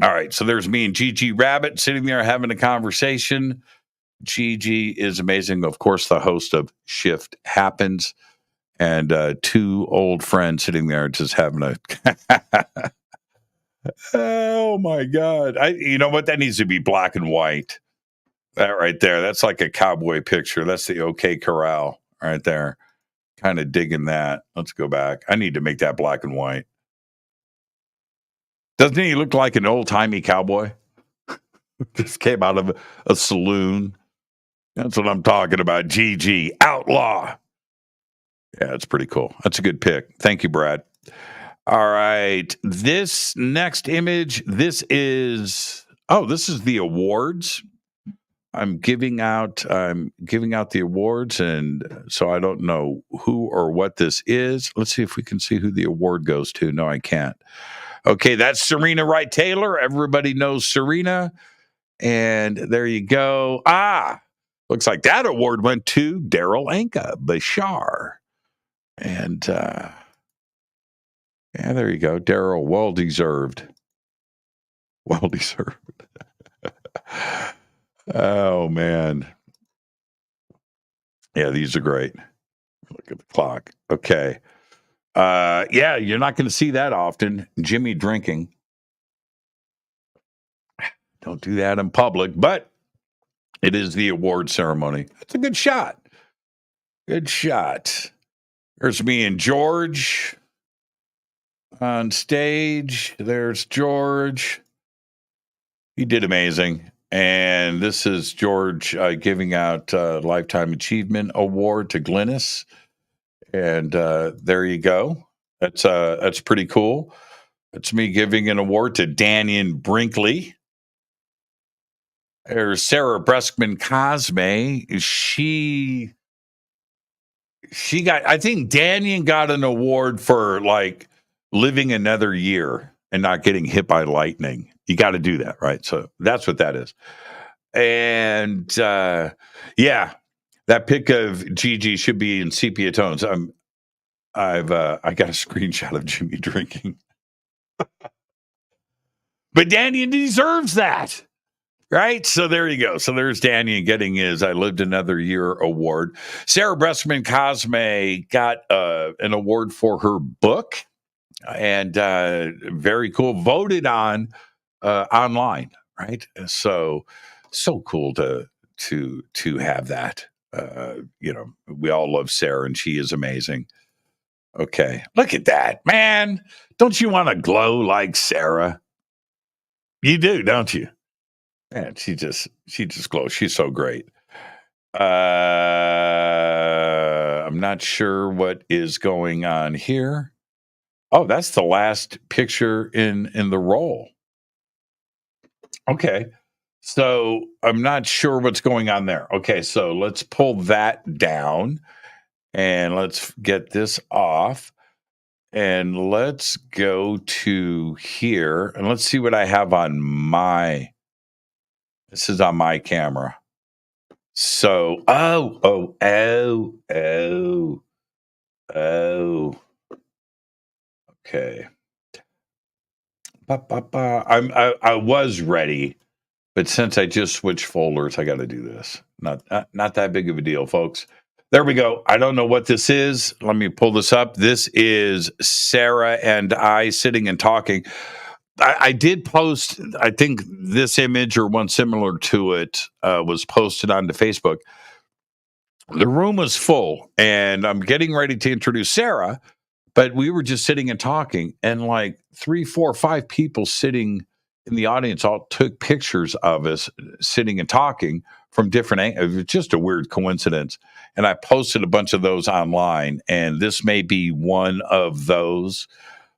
All right, so there's me and Gigi Rabbit sitting there having a conversation. Gigi is amazing. Of course, the host of Shift Happens. And 2 old friends sitting there just having a... Oh, my God. You know what? That needs to be black and white. That right there. That's like a cowboy picture. That's the OK Corral right there. Kind of digging that. Let's go back. I need to make that black and white. Doesn't he look like an old-timey cowboy? Just came out of a saloon. That's what I'm talking about. GG. Outlaw. Yeah, it's pretty cool. That's a good pick. Thank you, Brad. All right. This next image, this is the awards. I'm giving out the awards, and so I don't know who or what this is. Let's see if we can see who the award goes to. No, I can't. Okay, that's Serena Wright Taylor. Everybody knows Serena. And there you go. Looks like that award went to Daryl Inca Bashar. And yeah, there you go. Daryl, well deserved. Well deserved. Oh, man. Yeah, these are great. Look at the clock. Okay. Yeah, you're not going to see that often. Jimmy drinking. Don't do that in public, but it is the award ceremony. That's a good shot. Good shot. There's me and George on stage. There's George. He did amazing. And this is George giving out Lifetime Achievement Award to Glynis. And there you go. That's pretty cool. It's me giving an award to Daniel Brinkley. There's Sarah Breskman Cosme. She got, I think Daniel got an award for like living another year and not getting hit by lightning. You got to do that, right? So that's what that is. And yeah, that pic of Gigi should be in sepia tones. I got a screenshot of Jimmy drinking. But Daniel deserves that. Right? So there you go. So there's Daniel getting his I Lived Another Year award. Sarah Breskman Cosme got an award for her book, and very cool. Voted on online, right? So cool to have that. We all love Sarah, and she is amazing. Okay, look at that, man. Don't you want to glow like Sarah? You do, don't you? Man, she just glows. She's so great. I'm not sure what is going on here. Oh, that's the last picture in the roll. Okay. So I'm not sure what's going on there. Okay, so let's pull that down and let's get this off. And let's go to here and let's see what I have on this is on my camera. So, okay. I was ready, but since I just switched folders, I got to do this. Not that big of a deal, folks. There we go. I don't know what this is. Let me pull this up. This is Sarah and I sitting and talking. I did post, I think this image or one similar to it was posted onto Facebook. The room was full, and I'm getting ready to introduce Sarah, but we were just sitting and talking, and like 3, 4, 5 people sitting in the audience all took pictures of us sitting and talking from different angles. It was just a weird coincidence. And I posted a bunch of those online, and this may be one of those.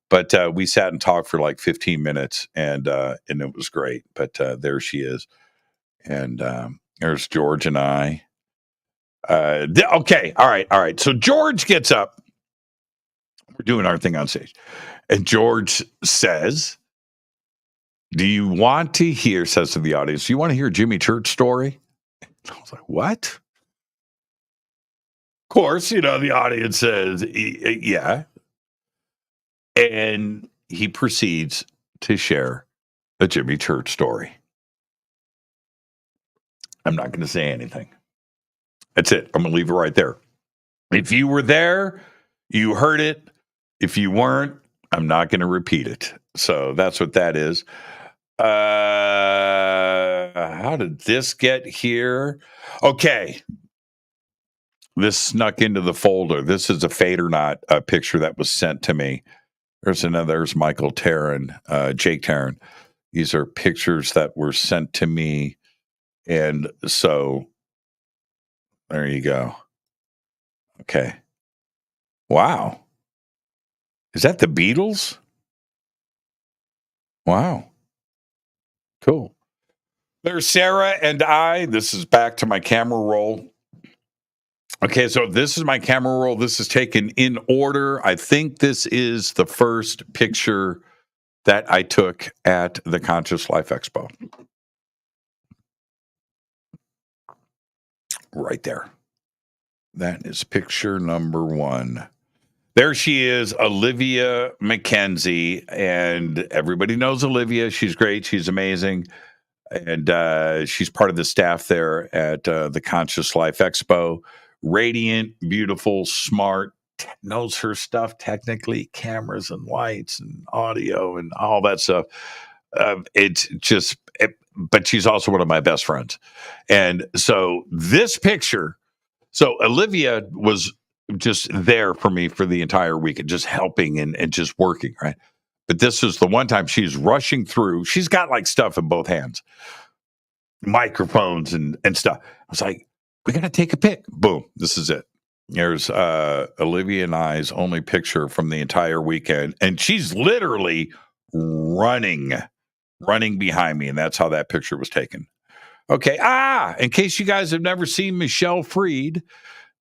But we sat and talked for like 15 minutes, and it was great. But there she is. And there's George and I. Okay. All right. So George gets up. We're doing our thing on stage. And George says, do you want to hear, says to the audience, do you want to hear Jimmy Church story? I was like, what? Of course, the audience says, yeah. And he proceeds to share a Jimmy Church story. I'm not going to say anything. That's it. I'm going to leave it right there. If you were there, you heard it. If you weren't, I'm not going to repeat it. So that's what that is. How did this get here? Okay. This snuck into the folder. This is a Fade or Not picture that was sent to me. There's Michael Taryn, Jake Taryn. These are pictures that were sent to me. And so there you go. Okay. Wow. Is that the Beatles? Wow. Cool. There's Sarah and I. This is back to my camera roll. Okay, so this is my camera roll. This is taken in order. I think this is the first picture that I took at the Conscious Life Expo. Right there. That is picture number 1. There she is, Olivia McKenzie, and everybody knows Olivia. She's great. She's amazing. And she's part of the staff there at the Conscious Life Expo. Radiant, beautiful, smart, knows her stuff technically, cameras and lights and audio and all that stuff. But she's also one of my best friends. And so this picture, so Olivia was just there for me for the entire weekend, just helping and just working, right? But this is the one time she's rushing through. She's got like stuff in both hands, microphones and stuff. I was like, we got to take a pic. Boom. This is it. There's Olivia and I's only picture from the entire weekend. And she's literally running behind me. And that's how that picture was taken. Okay. In case you guys have never seen Michelle Freed,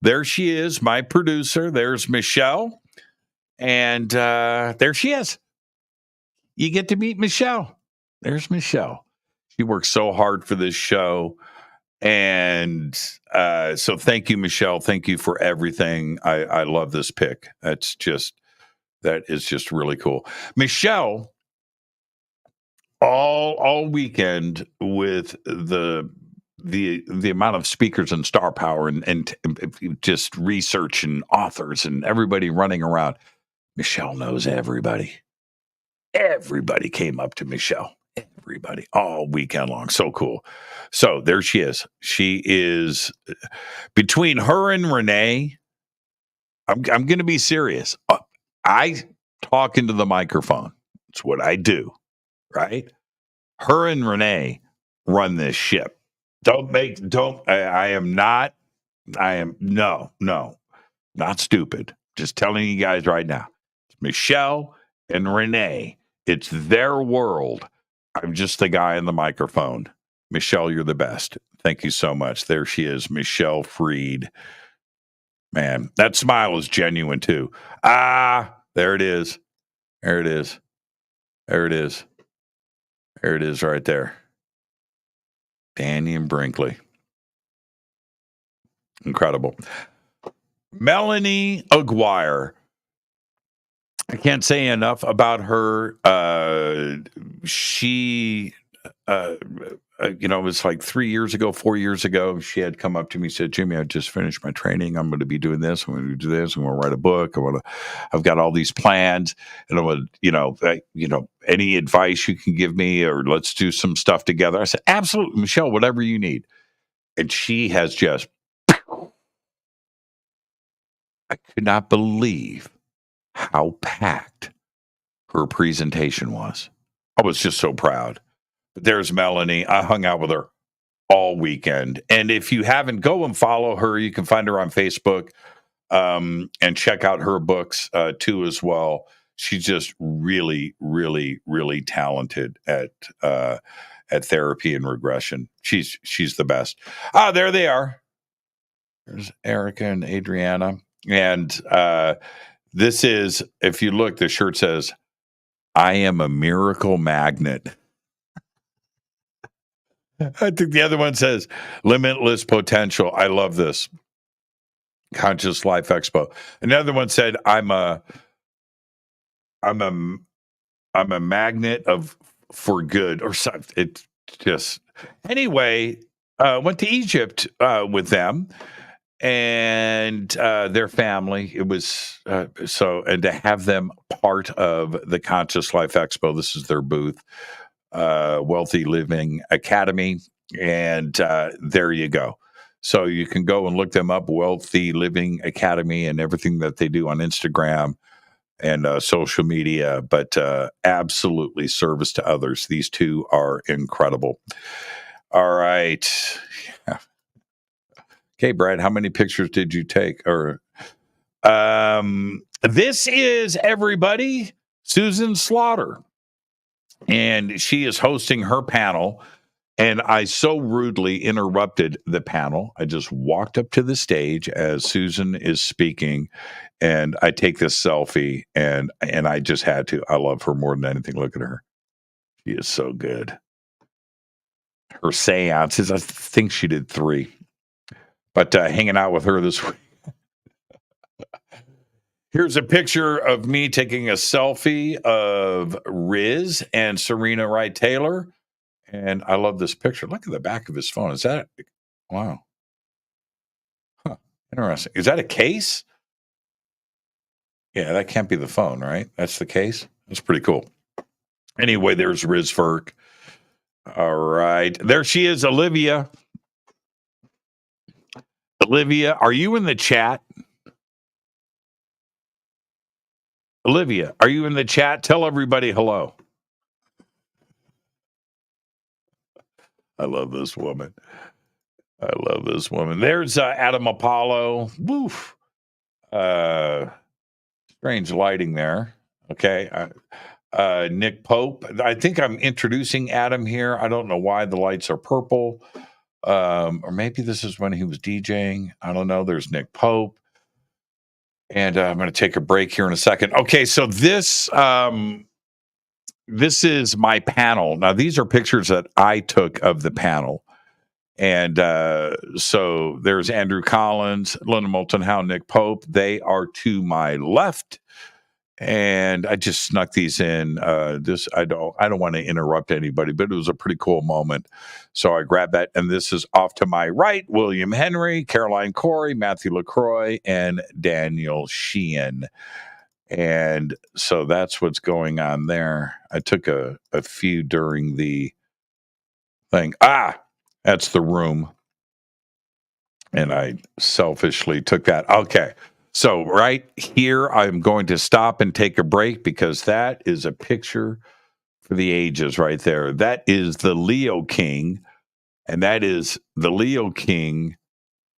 there she is, my producer. There's Michelle. And there she is. You get to meet Michelle. There's Michelle. She worked so hard for this show. And so thank you, Michelle. Thank you for everything. I love this pic. That is just really cool. Michelle, all weekend with the amount of speakers and star power and just research and authors and everybody running around. Michelle knows everybody. Everybody came up to Michelle. Everybody all weekend long. So cool. So there she is. She is between her and Renee. I'm going to be serious. I talk into the microphone. It's what I do, right? Her and Renee run this ship. I am not stupid. Just telling you guys right now. It's Michelle and Renee. It's their world. I'm just the guy in the microphone. Michelle, you're the best. Thank you so much. There she is, Michelle Freed. Man, that smile is genuine too. There it is. There it is. There it is. There it is right there. Danny and Brinkley. Incredible. Melanie Aguirre. I can't say enough about her. She, it was like 4 years ago, she had come up to me and said, Jimmy, I just finished my training. I'm going to be doing this. I'm going to do this. I'm going to write a book. I've got all these plans. And I would, any advice you can give me, or let's do some stuff together. I said, absolutely, Michelle, whatever you need. And she has just, I could not believe how packed her presentation was. I was just so proud. But there's Melanie. I hung out with her all weekend. And if you haven't, go and follow her. You can find her on Facebook and check out her books too as well. She's just really, really, really talented at therapy and regression. She's the best. There they are. There's Erica and Adriana. And this is, if you look, the shirt says, I am a miracle magnet. I think the other one says, limitless potential. I love this. Conscious Life Expo. Another one said, I'm a magnet for good or something. It just, anyway, went to Egypt with them. And their family, it was and to have them part of the Conscious Life Expo. This is their booth, Wealthy Living Academy, and there you go. So you can go and look them up, Wealthy Living Academy, and everything that they do on Instagram and social media. But absolutely service to others. These two are incredible. All right. Yeah. Okay, Brad, how many pictures did you take? Or this is, everybody, Susan Slaughter. And she is hosting her panel. And I so rudely interrupted the panel. I just walked up to the stage as Susan is speaking, and I take this selfie, and I just had to. I love her more than anything. Look at her. She is so good. Her seances, I think she did 3. But hanging out with her this week. Here's a picture of me taking a selfie of Riz and Serena Wright Taylor. And I love this picture. Look at the back of his phone. Is that, wow. Huh. Interesting. Is that a case? Yeah, that can't be the phone, right? That's the case. That's pretty cool. Anyway, there's Riz Ferk. All right. There she is, Olivia. Olivia, are you in the chat? Olivia, are you in the chat? Tell everybody hello. I love this woman. I love this woman. There's Adam Apollo. Woof. Strange lighting there. Okay. Nick Pope. I think I'm introducing Adam here. I don't know why the lights are purple. Or maybe this is when he was DJing. I don't know. There's Nick Pope. And I'm going to take a break here in a second. Okay, so this is my panel. Now, these are pictures that I took of the panel. And so there's Andrew Collins, Linda Moulton Howe, Nick Pope. They are to my left. And I just snuck these in. I don't want to interrupt anybody, but it was a pretty cool moment. So I grabbed that, and this is off to my right: William Henry, Caroline Corey, Matthew LaCroix, and Daniel Sheehan. And so that's what's going on there. I took a few during the thing. That's the room, and I selfishly took that. Okay. So right here, I'm going to stop and take a break because that is a picture for the ages right there. That is the Leo King, and that is the Leo King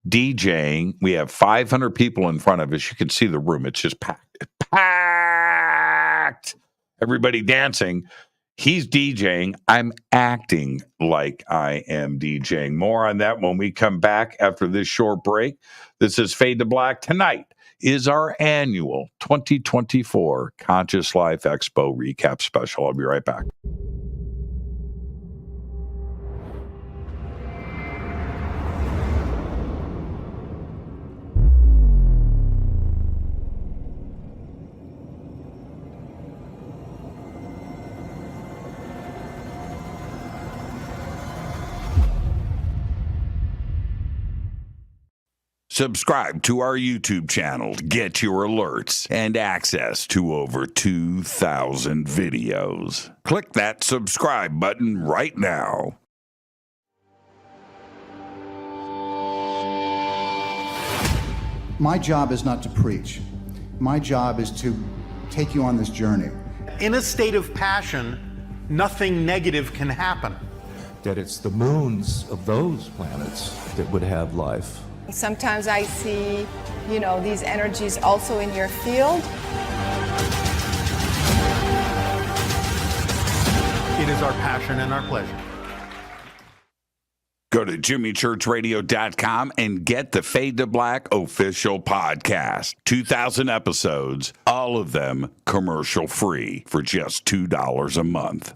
DJing. We have 500 people in front of us. You can see the room. It's just packed. It's packed. Everybody dancing. He's DJing. I'm acting like I am DJing. More on that when we come back after this short break. This is Fade to Black. Tonight is our annual 2024 Conscious Life Expo recap special. I'll be right back. Subscribe to our YouTube channel to get your alerts and access to over 2,000 videos. Click that subscribe button right now. My job is not to preach. My job is to take you on this journey. In a state of passion, nothing negative can happen. That it's the moons of those planets that would have life. Sometimes I see, these energies also in your field. It is our passion and our pleasure. Go to jimmychurchradio.com and get the Fade to Black official podcast. 2,000 episodes, all of them commercial free for just $2 a month.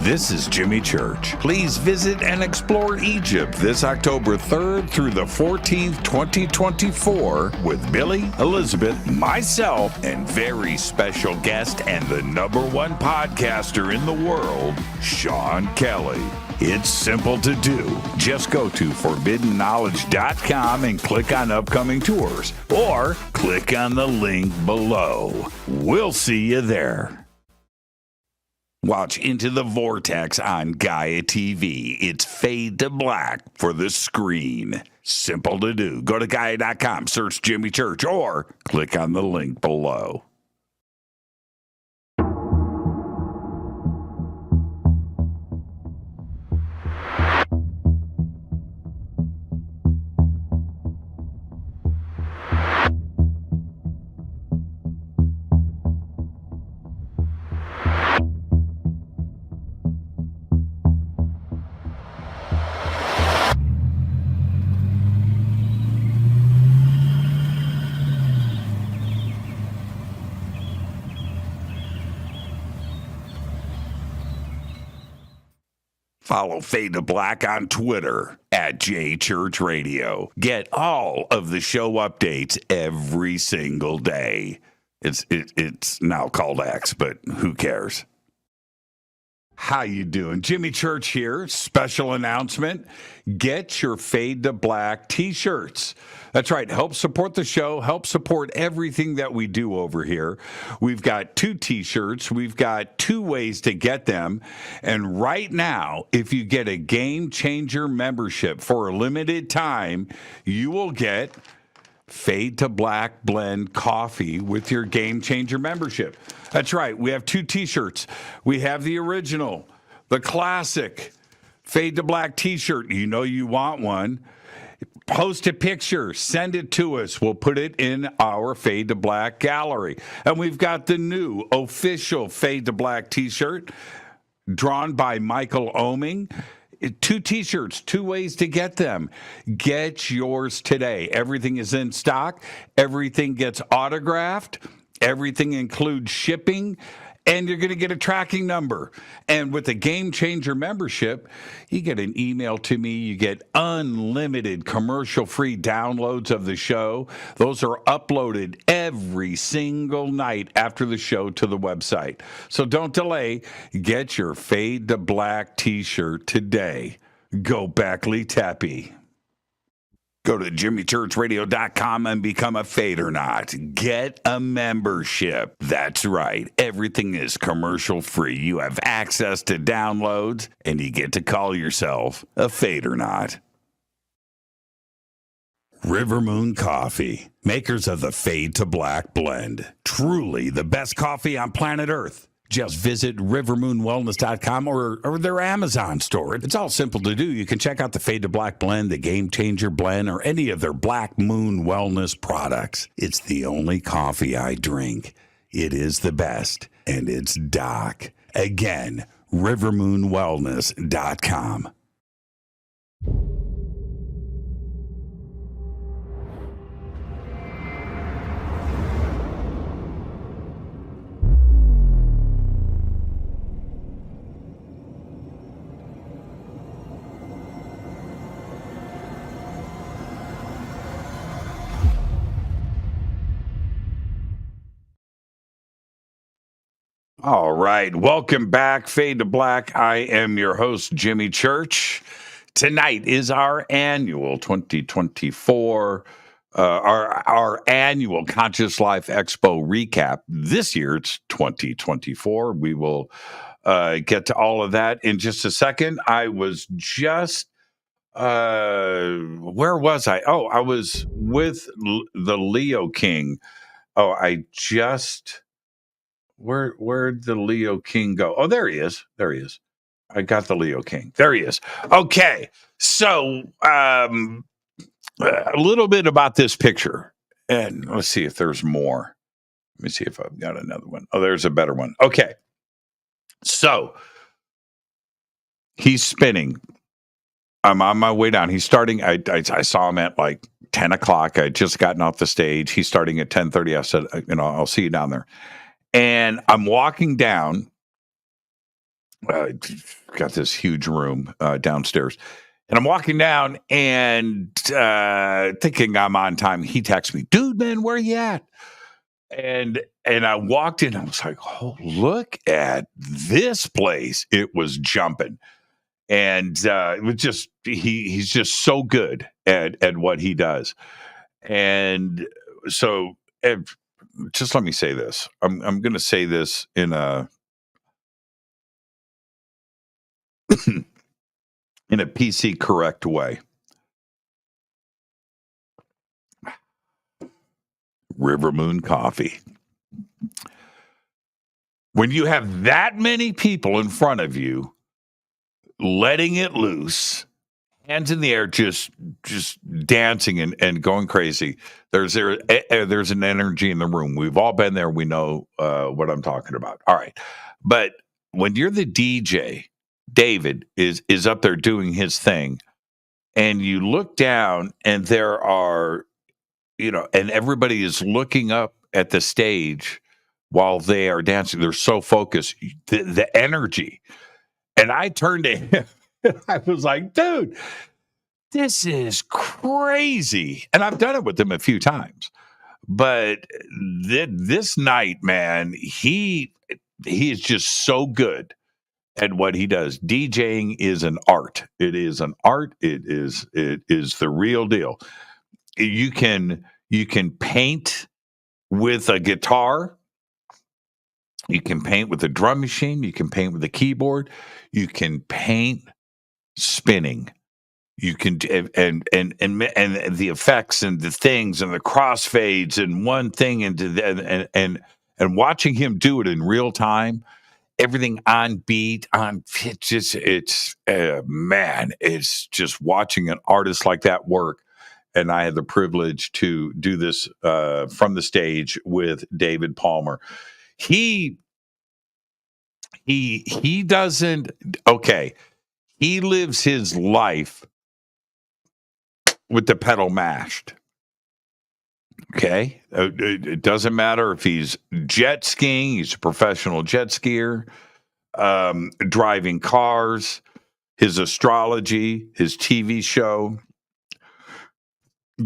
This is Jimmy Church. Please visit and explore Egypt this October 3rd through the 14th, 2024 with Billy, Elizabeth, myself, and very special guest and the #1 podcaster in the world, Sean Kelly. It's simple to do. Just go to forbiddenknowledge.com and click on upcoming tours, or click on the link below. We'll see you there. Watch Into the Vortex on Gaia TV. It's Fade to Black for the screen. Simple to do. Go to Gaia.com, search Jimmy Church, or click on the link below. Follow Fade to Black on Twitter at JChurchRadio. Get all of the show updates every single day. It's now called X, but who cares? How you doing? Jimmy Church here. Special announcement. Get your Fade to Black T-shirts. That's right. Help support the show. Help support everything that we do over here. We've got 2 T-shirts. We've got 2 ways to get them. And right now, if you get a Game Changer membership for a limited time, you will get Fade to Black Blend coffee with your Game Changer membership. That's right. We have 2 T-shirts. We have the original, the classic Fade to Black T-shirt. You know you want one. Post a picture. Send it to us. We'll put it in our Fade to Black gallery. And we've got the new official Fade to Black T-shirt drawn by Michael Oming. 2 T-shirts, 2 ways to get them. Get yours today. Everything is in stock. Everything gets autographed. Everything includes shipping. And you're going to get a tracking number. And with a Game Changer membership, you get an email to me. You get unlimited commercial-free downloads of the show. Those are uploaded every single night after the show to the website. So don't delay. Get your Fade to Black T-shirt today. Go Backley Tappy. Go to jimmychurchradio.com and become a Fadernaut. Get a membership. That's right. Everything is commercial free. You have access to downloads, and you get to call yourself a Fadernaut. River Moon Coffee, makers of the Fade to Black blend. Truly the best coffee on planet Earth. Just visit rivermoonwellness.com or their Amazon store. It's all simple to do. You can check out the Fade to Black blend, the Game Changer blend, or any of their Black Moon Wellness products. It's the only coffee I drink. It is the best, and it's Doc. Again, rivermoonwellness.com. All right. Welcome back, Fade to Black. I am your host, Jimmy Church. Tonight is our annual 2024, our annual Conscious Life Expo recap. This year, it's 2024. We will get to all of that in just a second. I was just, where was I? Oh, I was with the Leo King. Oh, Where'd the Leo King go? Oh, there he is. There he is. I got the Leo King. There he is. Okay. So, a little bit about this picture. And let's see if there's more. Let me see if I've got another one. Oh, there's a better one. Okay. So, he's spinning. I'm on my way down. He's starting. I saw him at like 10 o'clock. I had just gotten off the stage. He's starting at 10:30. I said, I'll see you down there. And I'm walking down, got this huge room downstairs, and I'm walking down and thinking I'm on time. He texts me, dude, man, where are you at? And I walked in, I was like, oh, look at this place. It was jumping. And it was just, he's just so good at what he does. And so, just let me say this. I'm going to say this in a in a PC correct way. River Moon Coffee. When you have that many people in front of you, letting it loose, hands in the air, just dancing and going crazy. There's an energy in the room. We've all been there. We know what I'm talking about. All right. But when you're the DJ, David is up there doing his thing, and you look down and there are, and everybody is looking up at the stage while they are dancing. They're so focused. The energy. And I turned to him. I was like, dude, this is crazy. And I've done it with him a few times. But this night, man, he is just so good at what he does. DJing is an art. It is an art. It is the real deal. You can paint with a guitar. You can paint with a drum machine. You can paint with a keyboard. You can paint spinning. You can and the effects and the things and the crossfades and one thing into the, and watching him do it in real time, everything on beat, on pitches. It's man, it's just watching an artist like that work. And I had the privilege to do this from the stage with David Palmer. He doesn't, okay. He lives his life with the pedal mashed. Okay. It doesn't matter if he's jet skiing, he's a professional jet skier, driving cars, his astrology, his TV show,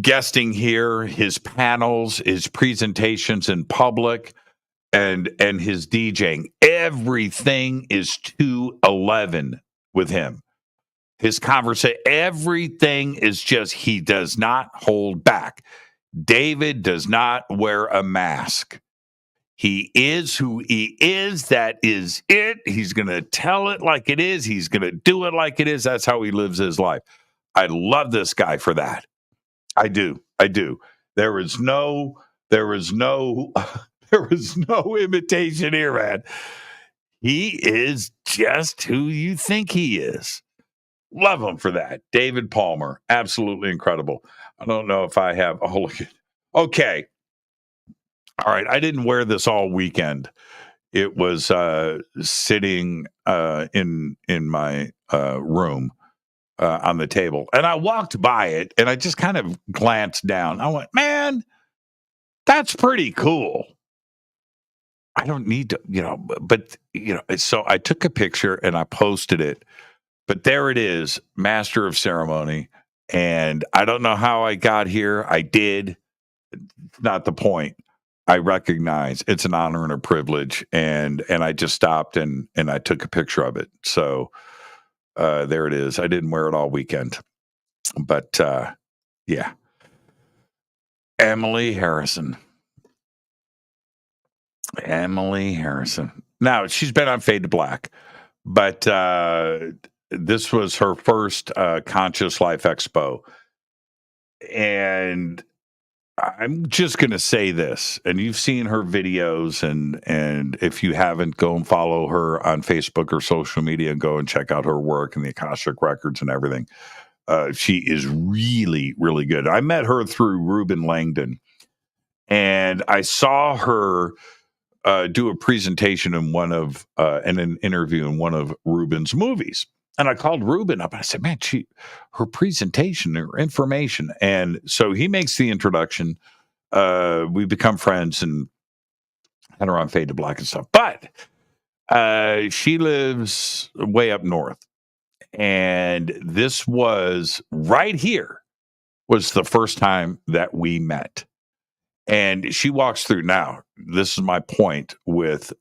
guesting here, his panels, his presentations in public, and his DJing. Everything is 211 with him. His conversation, everything is just, he does not hold back. David does not wear a mask. He is who he is. That is it. He's going to tell it like it is. He's going to do it like it is. That's how he lives his life. I love this guy for that. I do. There is no imitation here, man. He is just who you think he is. Love him for that. David Palmer, absolutely incredible. I don't know if I have. Oh, look. Okay. All right. I didn't wear this all weekend. It was sitting in my room on the table, and I walked by it, and I just kind of glanced down. I went, man, that's pretty cool. I don't need to, but so I took a picture and I posted it. But there it is, Master of Ceremony. And I don't know how I got here. I did. Not the point. I recognize it's an honor and a privilege. And I just stopped and I took a picture of it. So there it is. I didn't wear it all weekend. But yeah. Emily Harrison. Now, she's been on Fade to Black. But this was her first Conscious Life Expo. And I'm just going to say this, and you've seen her videos, and if you haven't, go and follow her on Facebook or social media and go and check out her work and the Akashic Records and everything. She is really, really good. I met her through Ruben Langdon, and I saw her do a presentation in an interview in one of Ruben's movies. And I called Ruben up and I said, man, her presentation, her information. And so he makes the introduction. We become friends and had her on Fade to Black and stuff. But she lives way up north. And this was right here was the first time that we met. And she walks through. Now, this is my point with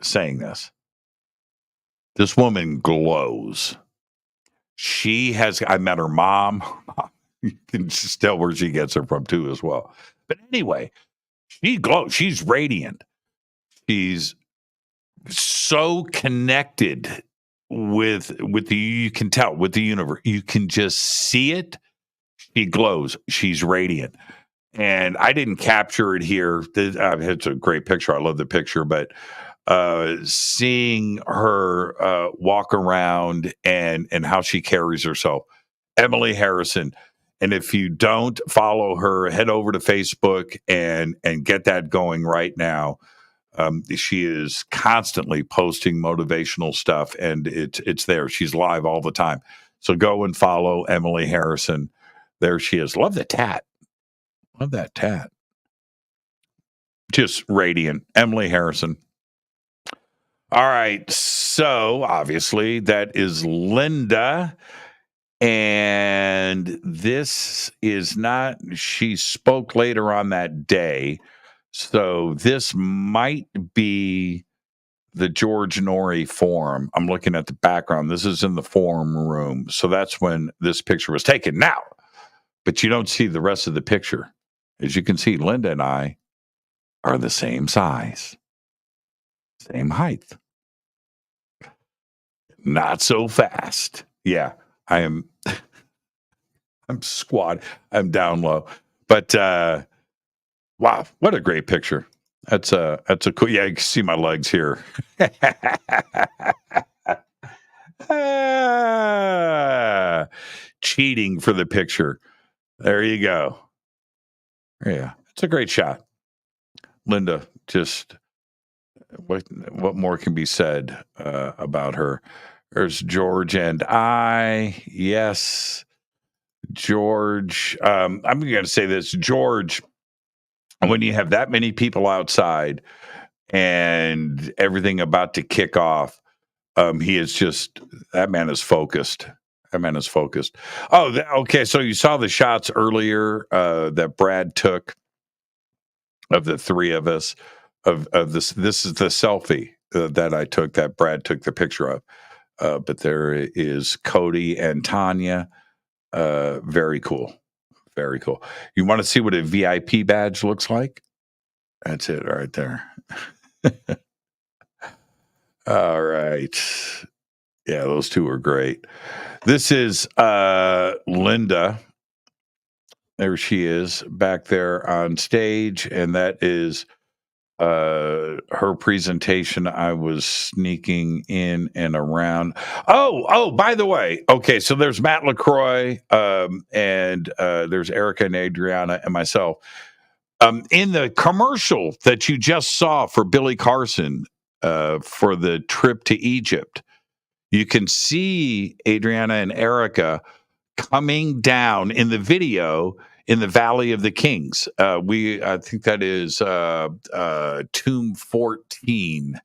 saying this. This woman glows. I met her mom. You can just tell where she gets her from too as well. But anyway, she glows. She's radiant. She's so connected with you can tell, with the universe. You can just see it. She glows. She's radiant. And I didn't capture it here. It's a great picture. I love the picture, but seeing her walk around and how she carries herself, Emily Harrison. And if you don't follow her, head over to Facebook and get that going right now. She is constantly posting motivational stuff, and it's there. She's live all the time. So go and follow Emily Harrison. There she is. Love the tat. Love that tat. Just radiant. Emily Harrison. All right. So obviously that is Linda. And this is not, she spoke later on that day. So this might be the George Norrie Forum. I'm looking at the background. This is in the forum room. So that's when this picture was taken. Now, but you don't see the rest of the picture. As you can see, Linda and I are the same size, same height. Not so fast. Yeah, I am. I'm squat. I'm down low. But wow, what a great picture. That's a cool. Yeah, you can see my legs here. Cheating for the picture. There you go. Yeah, it's a great shot. Linda, just what more can be said about her? There's George and I. Yes, George. I'm going to say this, George. When you have that many people outside and everything about to kick off, he is just, that man is focused. That man is focused. Oh, okay. So you saw the shots earlier that Brad took of the three of us. Of this. This is the selfie that I took, that Brad took the picture of. But there is Cody and Tanya. Very cool. Very cool. You want to see what a VIP badge looks like? That's it right there. All right. Yeah, those two are great. This is Linda. There she is back there on stage, and that is her presentation. I was sneaking in and around. Oh, by the way, okay, so there's Matt LaCroix, and there's Erica and Adriana and myself. In the commercial that you just saw for Billy Carson for the trip to Egypt, you can see Adriana and Erica coming down in the video in the Valley of the Kings. I think that is Tomb 14.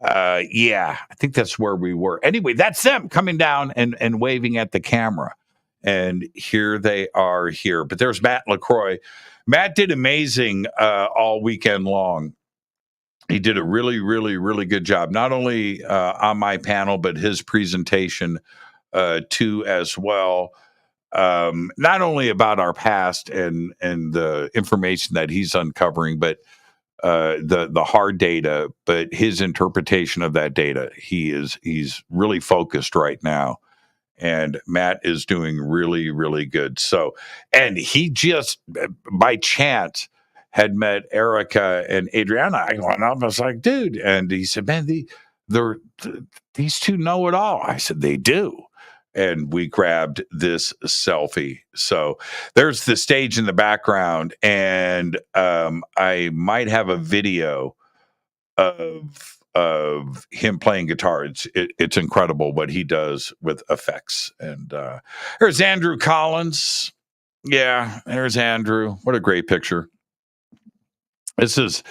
Yeah, I think that's where we were. Anyway, that's them coming down and waving at the camera. And here they are here. But there's Matt LaCroix. Matt did amazing all weekend long. He did a really, really, really good job, not only on my panel, but his presentation too as well. Not only about our past and the information that he's uncovering, but the hard data, but his interpretation of that data. He's really focused right now. And Matt is doing really, really good. So, and he just by chance had met Erica and Adriana. I was like, dude. And he said, man, these two know it all. I said, they do. And we grabbed this selfie. So there's the stage in the background. And I might have a video of him playing guitar. It's incredible what he does with effects. And there's Andrew Collins. Yeah, there's Andrew. What a great picture. This is,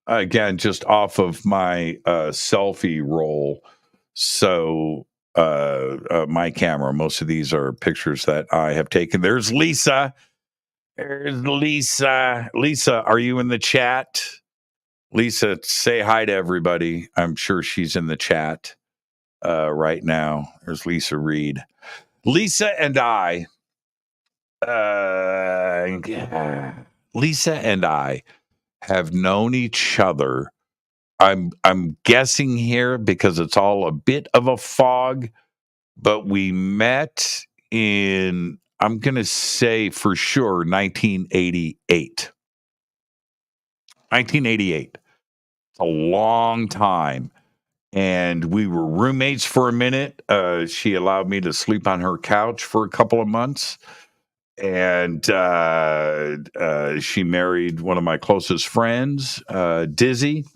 again, just off of my selfie roll. So my camera, most of these are pictures that I have taken. There's Lisa. There's Lisa. Lisa, are you in the chat? Lisa, say hi to everybody. I'm sure she's in the chat right now. There's Lisa Reed. Lisa and I have known each other. I'm guessing here because it's all a bit of a fog, but we met in, I'm going to say for sure, 1988. 1988. A long time. And we were roommates for a minute. She allowed me to sleep on her couch for a couple of months. And she married one of my closest friends, Dizzy.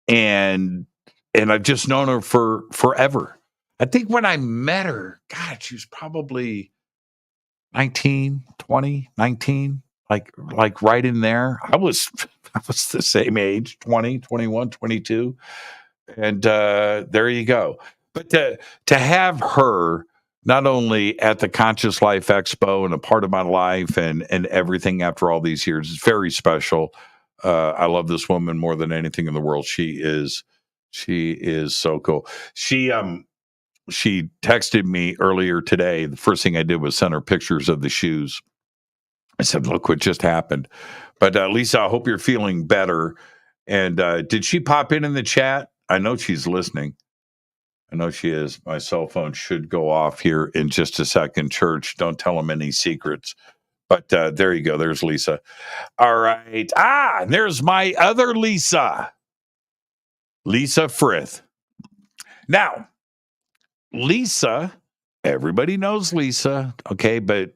And I've just known her for forever. I think when I met her, God, she was probably 19, 20, 19, like right in there. I was the same age, 20, 21, 22. And there you go. But to have her not only at the Conscious Life Expo and a part of my life and everything after all these years, it's very special. I love this woman more than anything in the world. She is so cool. She texted me earlier today. The first thing I did was send her pictures of the shoes. I said, look what just happened. But Lisa, I hope you're feeling better. And did she pop in the chat? I know she's listening. I know she is. My cell phone should go off here in just a second. Church, don't tell them any secrets. But there you go. There's Lisa. All right. There's my other Lisa. Lisa Frith. Now, Lisa, everybody knows Lisa, okay, but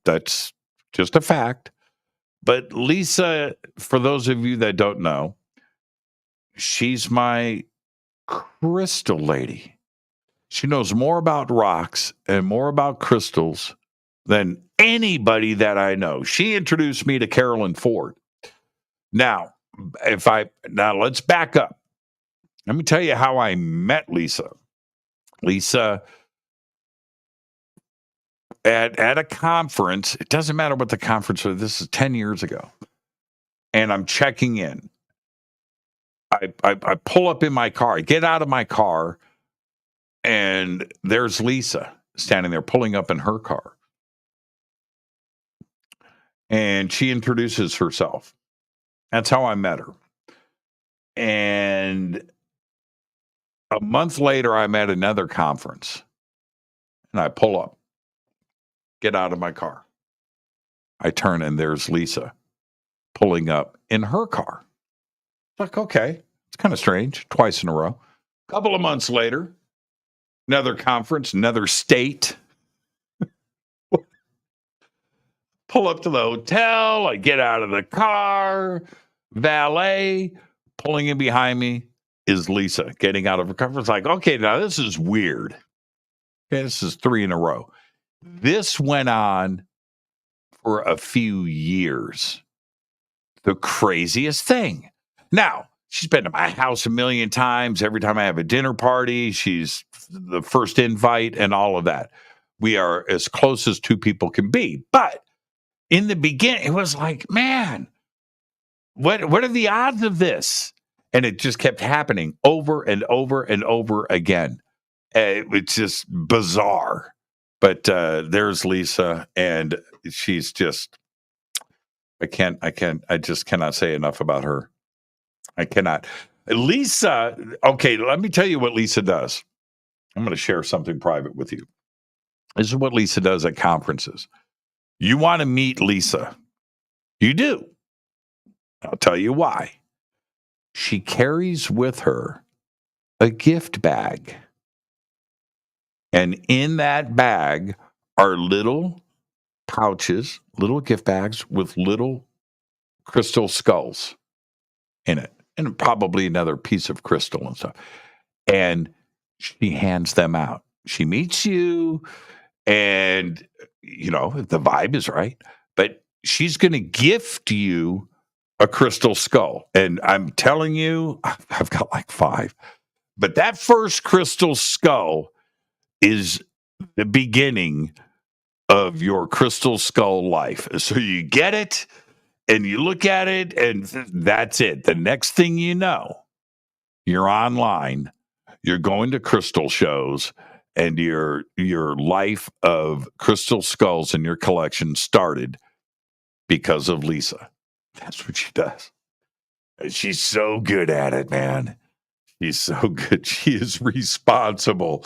that's just a fact. But Lisa, for those of you that don't know, she's my crystal lady. She knows more about rocks and more about crystals than anybody that I know. She introduced me to Carolyn Ford. Now, let's back up. Let me tell you how I met Lisa. Lisa, at a conference, it doesn't matter what the conference was, this is 10 years ago, and I'm checking in. I pull up in my car, I get out of my car, and there's Lisa standing there pulling up in her car. And she introduces herself. That's how I met her. And a month later, I'm at another conference, and I pull up, get out of my car. I turn, and there's Lisa pulling up in her car. Like, okay, it's kind of strange, twice in a row. A couple of months later, another conference, another state. Pull up to the hotel. I get out of the car. Valet pulling in behind me is Lisa getting out of her car. It's like, okay, now this is weird. Okay, this is 3 in a row. This went on for a few years. The craziest thing. Now, she's been to my house a million times. Every time I have a dinner party, she's the first invite and all of that. We are as close as two people can be. But in the beginning, it was like, man, what are the odds of this? And it just kept happening over and over and over again. It's just bizarre. But there's Lisa, and she's just, I just cannot say enough about her. I cannot. Lisa, okay, let me tell you what Lisa does. I'm going to share something private with you. This is what Lisa does at conferences. You want to meet Lisa. You do. I'll tell you why. She carries with her a gift bag. And in that bag are little pouches, little gift bags with little crystal skulls in it. And probably another piece of crystal and stuff. And she hands them out. She meets you, and, if the vibe is right, but she's going to gift you a crystal skull. And I'm telling you, I've got like 5. But that first crystal skull is the beginning of your crystal skull life. So you get it, and you look at it, and that's it. The next thing you know, you're online, you're going to crystal shows, and your life of crystal skulls in your collection started because of Lisa. That's what she does. And she's so good at it, man. She's so good. She is responsible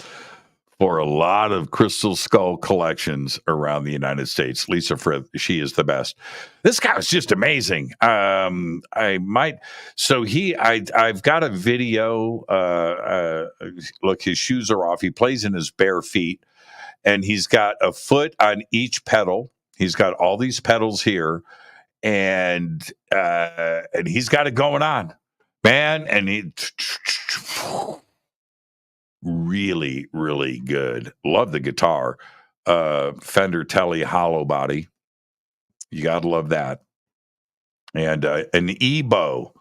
for a lot of crystal skull collections around the United States. Lisa Frith, she is the best. This guy was just amazing. I've got a video. Look, his shoes are off. He plays in his bare feet, and he's got a foot on each pedal. He's got all these pedals here, and he's got it going on, man. And he really, really good. Love the guitar. Fender Tele hollow body. You got to love that. And an Ebo.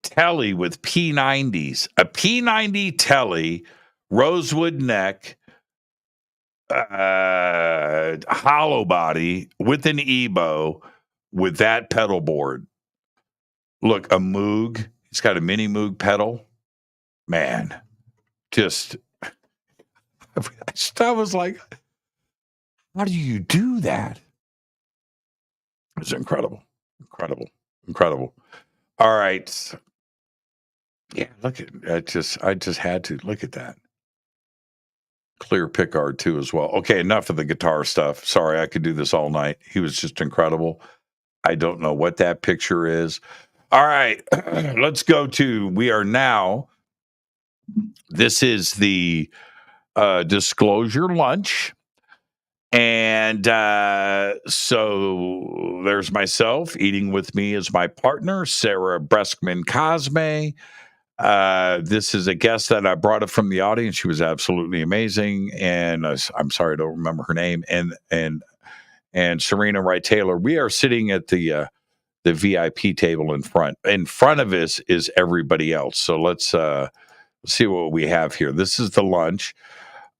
telly with P90s, a P90 telly, rosewood neck, hollow body with an Ebo with that pedal board. Look, a Moog. He's got a mini Moog pedal. Man, just I was like, how do you do that? It's incredible. All right. Yeah, look at I just had to look at that. Clear pickguard too as well. Okay, enough of the guitar stuff. Sorry, I could do this all night. He was just incredible. I don't know what that picture is. All right, let's go to. We are now. This is the disclosure lunch. And so there's myself. Eating with me is my partner, Sarah Breskman Cosme. This is a guest that I brought up from the audience. She was absolutely amazing. And I'm sorry, I don't remember her name. And Serena Wright Taylor. We are sitting at the VIP table in front. In front of us is everybody else. So let's see what we have here. This is the lunch.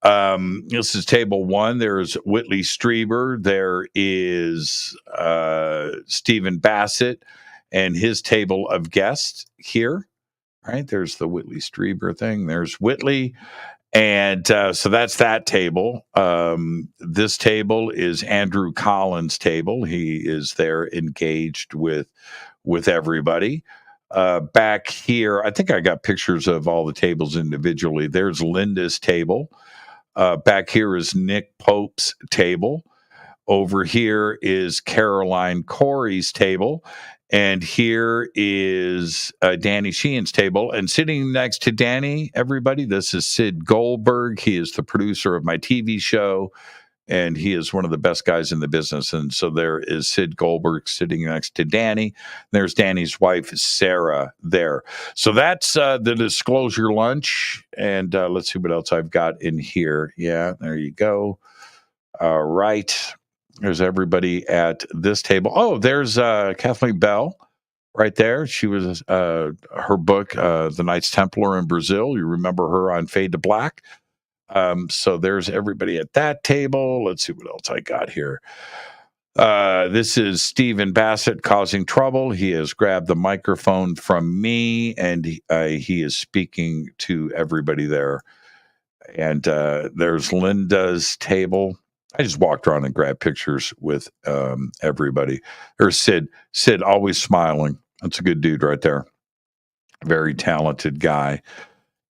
This is table one. There's Whitley Strieber. There is Stephen Bassett and his table of guests here. Right, there's the Whitley Strieber thing. There's Whitley. And so that's that table. This table is Andrew Collins' table. He is there engaged with everybody. Back here, I think I got pictures of all the tables individually. There's Linda's table. Back here is Nick Pope's table. Over here is Caroline Corey's table. And here is Danny Sheehan's table. And sitting next to Danny, everybody, this is Sid Goldberg. He is the producer of my TV show, and he is one of the best guys in the business. And so there is Sid Goldberg sitting next to Danny. There's Danny's wife, Sarah, there. So that's the disclosure lunch. And let's see what else I've got in here. Yeah, there you go. All right. There's everybody at this table. Oh, there's Kathleen Bell right there. She was her book, The Knights Templar in Brazil. You remember her on Fade to Black. So there's everybody at that table. Let's see what else I got here. This is Stephen Bassett causing trouble. He has grabbed the microphone from me, and he is speaking to everybody there. And there's Linda's table. I just walked around and grabbed pictures with everybody. There's Sid. Sid, always smiling. That's a good dude right there. Very talented guy.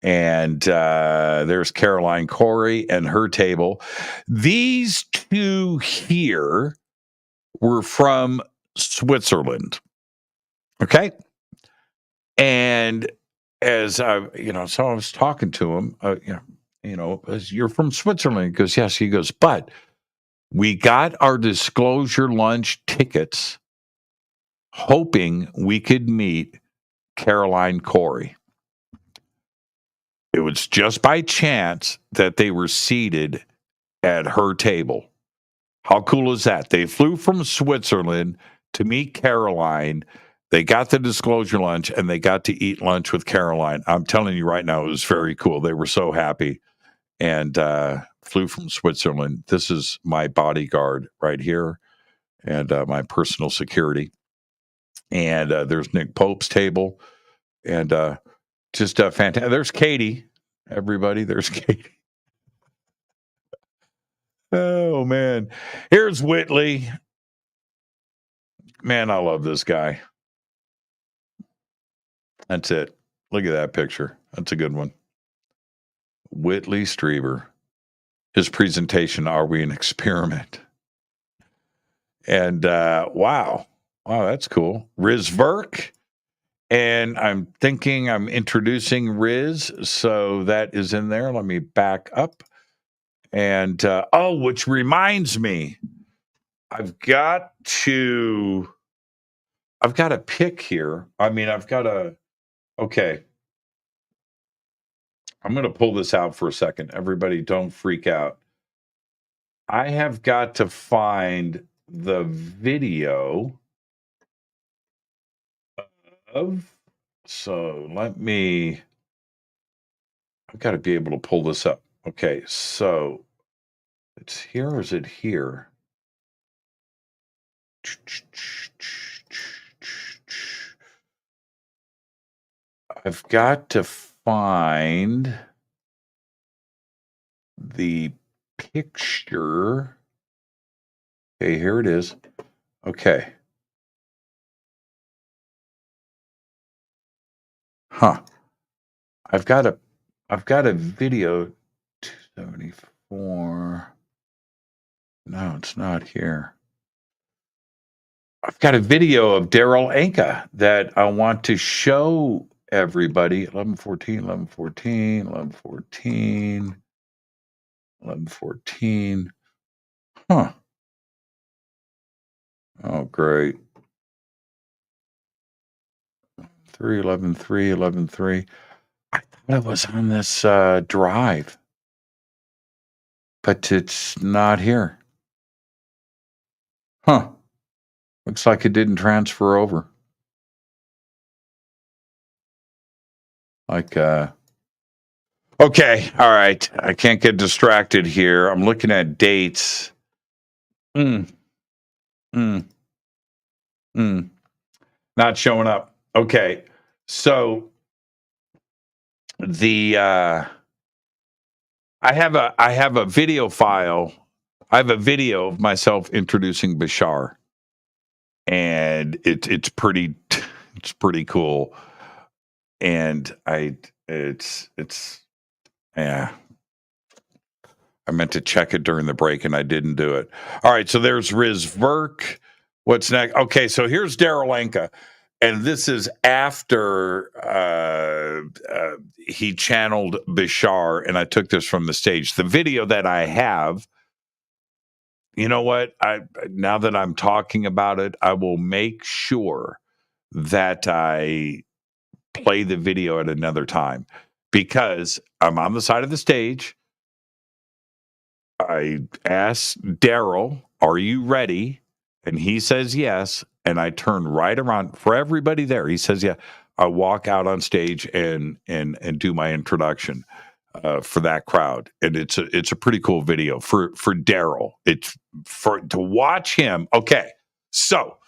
And there's Caroline Corey and her table. These two here were from Switzerland. Okay. And as so I was talking to him, you're from Switzerland. He goes, yes. He goes, but we got our disclosure lunch tickets hoping we could meet Caroline Corey. It was just by chance that they were seated at her table. How cool is that? They flew from Switzerland to meet Caroline. They got the disclosure lunch, and they got to eat lunch with Caroline. I'm telling you right now, it was very cool. They were so happy. And flew from Switzerland. This is my bodyguard right here, and my personal security. And there's Nick Pope's table, and just fantastic. There's Katie, everybody. There's Katie. Oh man, here's Whitley. Man, I love this guy. That's it. Look at that picture. That's a good one. Whitley Strieber. His presentation, Are We an Experiment? And wow, that's cool. Riz Verk. And I'm thinking I'm introducing Riz, so that is in there. Let me back up. And which reminds me, I've got a pick here. Okay. I'm going to pull this out for a second. Everybody don't freak out. I have got to find the video of So I've got to be able to pull this up. Okay, so it's here or is it here? I've got to find the picture. Okay, here it is. Okay. Huh. I've got a video 274. No, it's not here. I've got a video of Daryl Inca that I want to show everybody. 11:14, 11:14, 11:14, 11:14. Huh. Oh, great. 3:11:3, 11:3. I thought it was on this drive, but it's not here. Huh. Looks like it didn't transfer over. Okay, all right. I can't get distracted here. I'm looking at dates. Not showing up. Okay. So the I have a video file. I have a video of myself introducing Bashar. And it's pretty cool. And yeah. I meant to check it during the break and I didn't do it. All right, so there's Riz Verk. What's next? Okay, so here's Daryl Inca. And this is after he channeled Bashar, and I took this from the stage. The video that I have, you know what? Now that I'm talking about it, I will make sure that I play the video at another time because I'm on the side of the stage. I asked Daryl, "Are you ready?" And he says yes. And I turn right around for everybody there. He says, "Yeah." I walk out on stage and do my introduction for that crowd, and it's a pretty cool video for Daryl. It's to watch him. Okay, so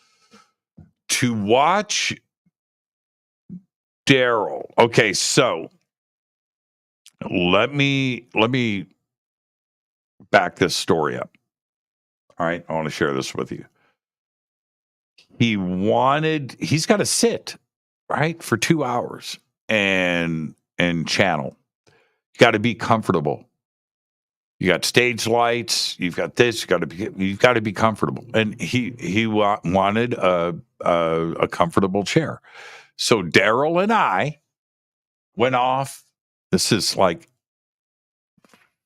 to watch Daryl. Okay, so let me back this story up. All right, I want to share this with you. He's got to sit, right, for 2 hours and channel. You got to be comfortable. You got stage lights. You've got this. You've got to be comfortable. And he wanted a comfortable chair. So Daryl and I went off. This is like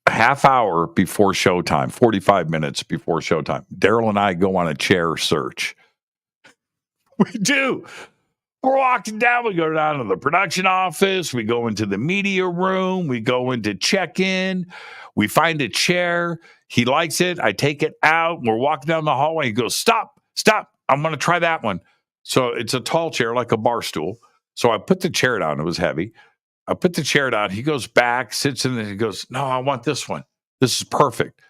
a half hour before showtime, 45 minutes before showtime. Daryl and I go on a chair search. We do. We're walking down. We go down to the production office. We go into the media room. We go into check-in. We find a chair. He likes it. I take it out. We're walking down the hallway. He goes, stop. I'm going to try that one. So it's a tall chair, like a bar stool. So I put the chair down. It was heavy. I put the chair down. He goes back, sits in there. He goes, no, I want this one. This is perfect.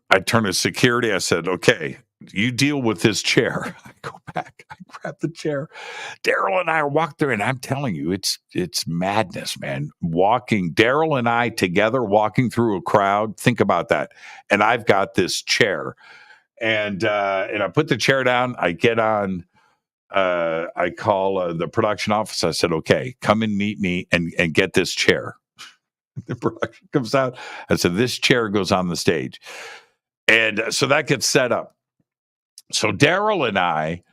I turn to security. I said, okay, you deal with this chair. I go back. I grab the chair. Daryl and I are walking through, and I'm telling you, it's madness, man. Daryl and I together walking through a crowd. Think about that. And I've got this chair, and I put the chair down. I get on. I call the production office. I said, okay, come and meet me and get this chair. The production comes out. I said, this chair goes on the stage. And so that gets set up. So Daryl and I,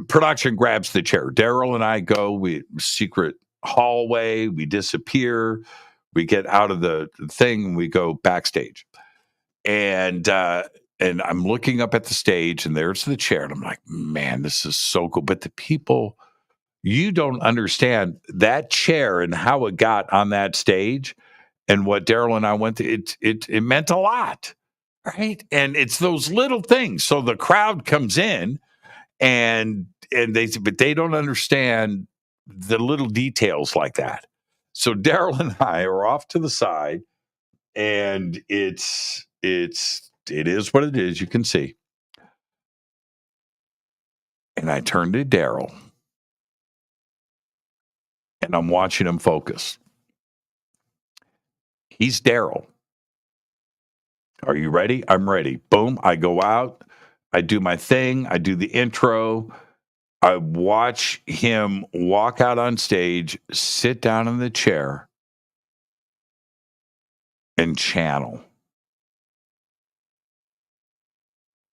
production grabs the chair. Daryl and I go, we secret hallway, we disappear, we get out of the thing, and we go backstage. And I'm looking up at the stage, and there's the chair, and I'm like, man, this is so cool. But the people, you don't understand that chair and how it got on that stage and what Daryl and I went through. It meant a lot, right? And it's those little things. So the crowd comes in, and but they don't understand the little details like that. So Daryl and I are off to the side, and it is what it is. You can see. And I turn to Daryl, and I'm watching him focus. He's Daryl. Are you ready? I'm ready. Boom. I go out. I do my thing. I do the intro. I watch him walk out on stage, sit down in the chair, and channel.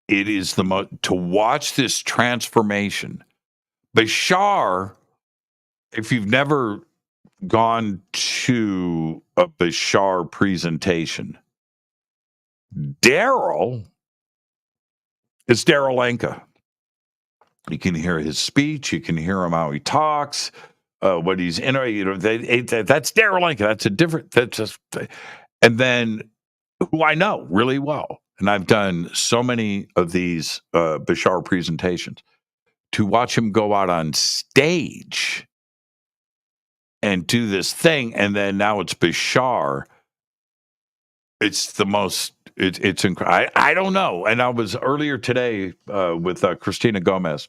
It is to watch this transformation. Bashar, if you've never gone to a Bashar presentation, Daryl is Daryl Inca. You can hear his speech. You can hear him how he talks, what he's in. That's Daryl Inca. That's a different. That's just, and then who I know really well, and I've done so many of these Bashar presentations. To watch him go out on stage and do this thing, and then now it's Bashar. It's the most. It's incredible. I don't know. And I was earlier today with Christina Gomez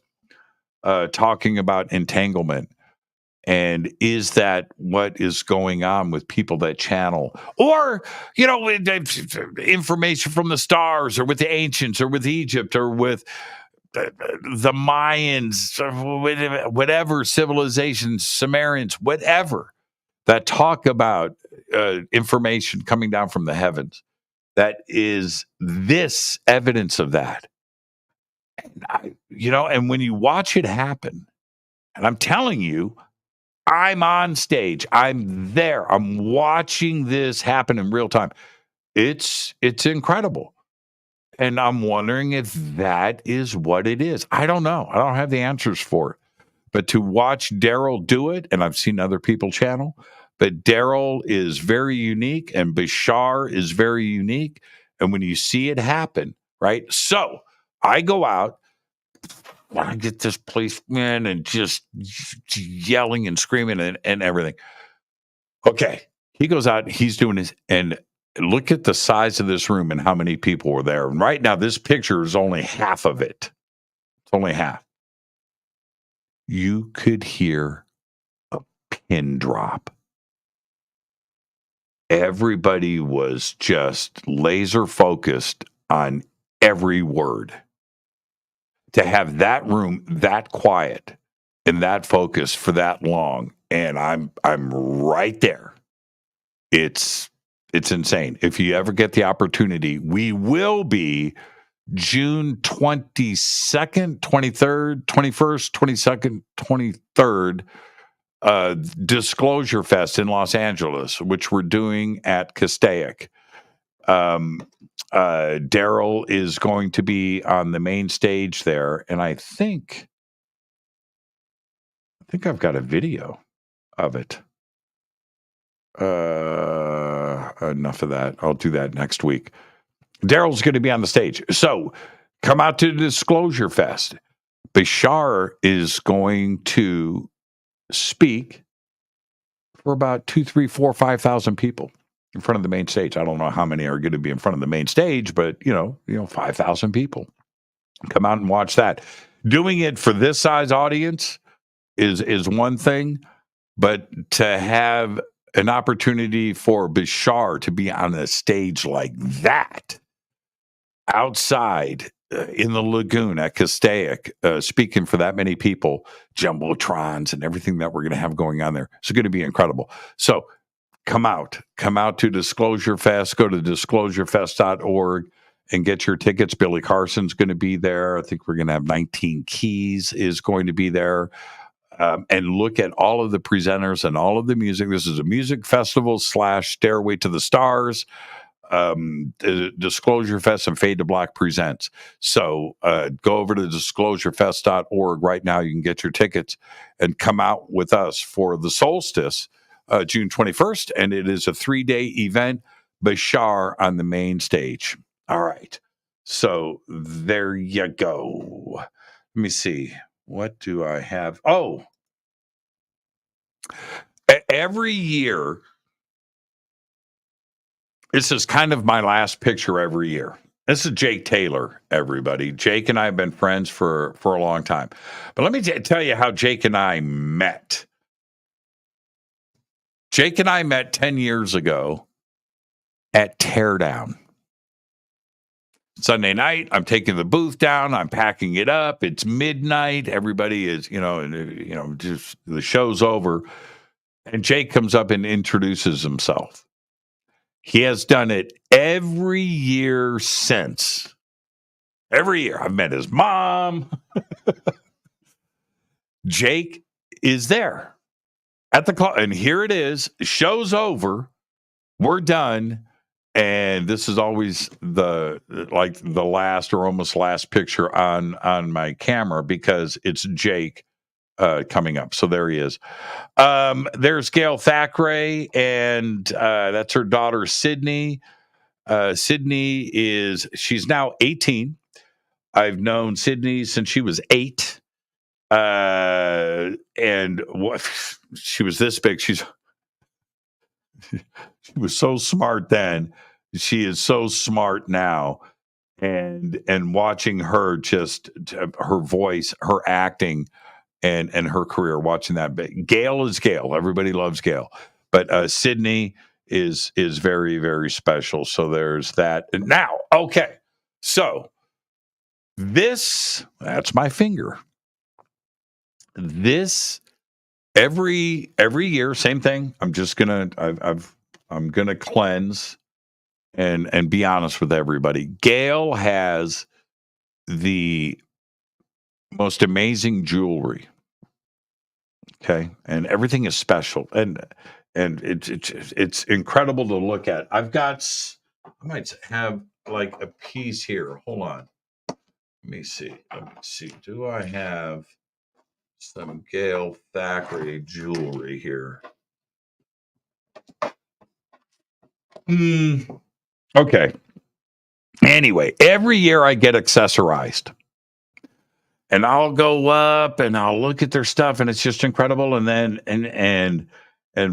talking about entanglement, and is that what is going on with people that channel, or information from the stars, or with the ancients, or with Egypt, or with the Mayans, or whatever civilizations, Sumerians, whatever, that talk about information coming down from the heavens. That is this evidence of that. And when you watch it happen, and I'm telling you, I'm on stage, I'm there, I'm watching this happen in real time. It's incredible. And I'm wondering if that is what it is. I don't know. I don't have the answers for it. But to watch Daryl do it, and I've seen other people channel, but Daryl is very unique, and Bashar is very unique. And when you see it happen, right? So I go out, I get this policeman and just yelling and screaming and everything. Okay. He goes out, he's doing his, and look at the size of this room and how many people were there. And right now, this picture is only half of it. It's only half. You could hear a pin drop. Everybody was just laser focused on every word. To have that room that quiet and that focused for that long, and I'm right there. It's insane. If you ever get the opportunity, we will be June 22nd, 23rd, 21st, 22nd, 23rd, Disclosure Fest in Los Angeles, which we're doing at Castaic. Daryl is going to be on the main stage there, and I think I've got a video of it. Enough of that. I'll do that next week. Daryl's going to be on the stage. So come out to the Disclosure Fest. Bashar is going to speak for about 2, 3, 4, 5,000 people in front of the main stage. I don't know how many are going to be in front of the main stage, but 5,000 people. Come out and watch that. Doing it for this size audience is one thing, but to have an opportunity for Bashar to be on a stage like that, outside in the lagoon at Castaic, speaking for that many people, jumbotrons and everything that we're going to have going on there, it's going to be incredible. So come out to Disclosure Fest. Go to disclosurefest.org and get your tickets. Billy Carson's going to be there. I think we're going to have 19 Keys is going to be there. And look at all of the presenters and all of the music. This is a music festival / Stairway to the Stars. Disclosure Fest and Fade to Black presents. So go over to disclosurefest.org right now. You can get your tickets and come out with us for the solstice, June 21st. And it is a 3-day event. Bashar on the main stage. All right. So there you go. Let me see. What do I have? Oh, every year, this is kind of my last picture every year. This is Jake Taylor, everybody. Jake and I have been friends for a long time. But let me tell you how Jake and I met. Jake and I met 10 years ago at Teardown. Sunday night, I'm taking the booth down. I'm packing it up. It's midnight. Everybody is, just the show's over. And Jake comes up and introduces himself. He has done it every year since. Every year. I've met his mom. Jake is there at the call. And here it is. Show's over. We're done. And this is always the last or almost last picture on my camera because it's Jake coming up. So there he is. There's Gail Thackeray, and that's her daughter, Sydney. Sydney she's now 18. I've known Sydney since she was 8. And she was this big. She was so smart then. She is so smart now. And watching her, just her voice, her acting, and her career, watching that. Gail is Gail. Everybody loves Gail. But Sydney is very, very special. So there's that. Now, okay. So that's my finger. This every year, same thing. I'm gonna cleanse and be honest with everybody. Gail has the most amazing jewelry. Okay, and everything is special, and it's incredible to look at. I might have like a piece here. Hold on. Let me see. Do I have some Gail Thackeray jewelry here? Okay. Anyway, every year I get accessorized. And I'll go up and I'll look at their stuff, and it's just incredible. And then and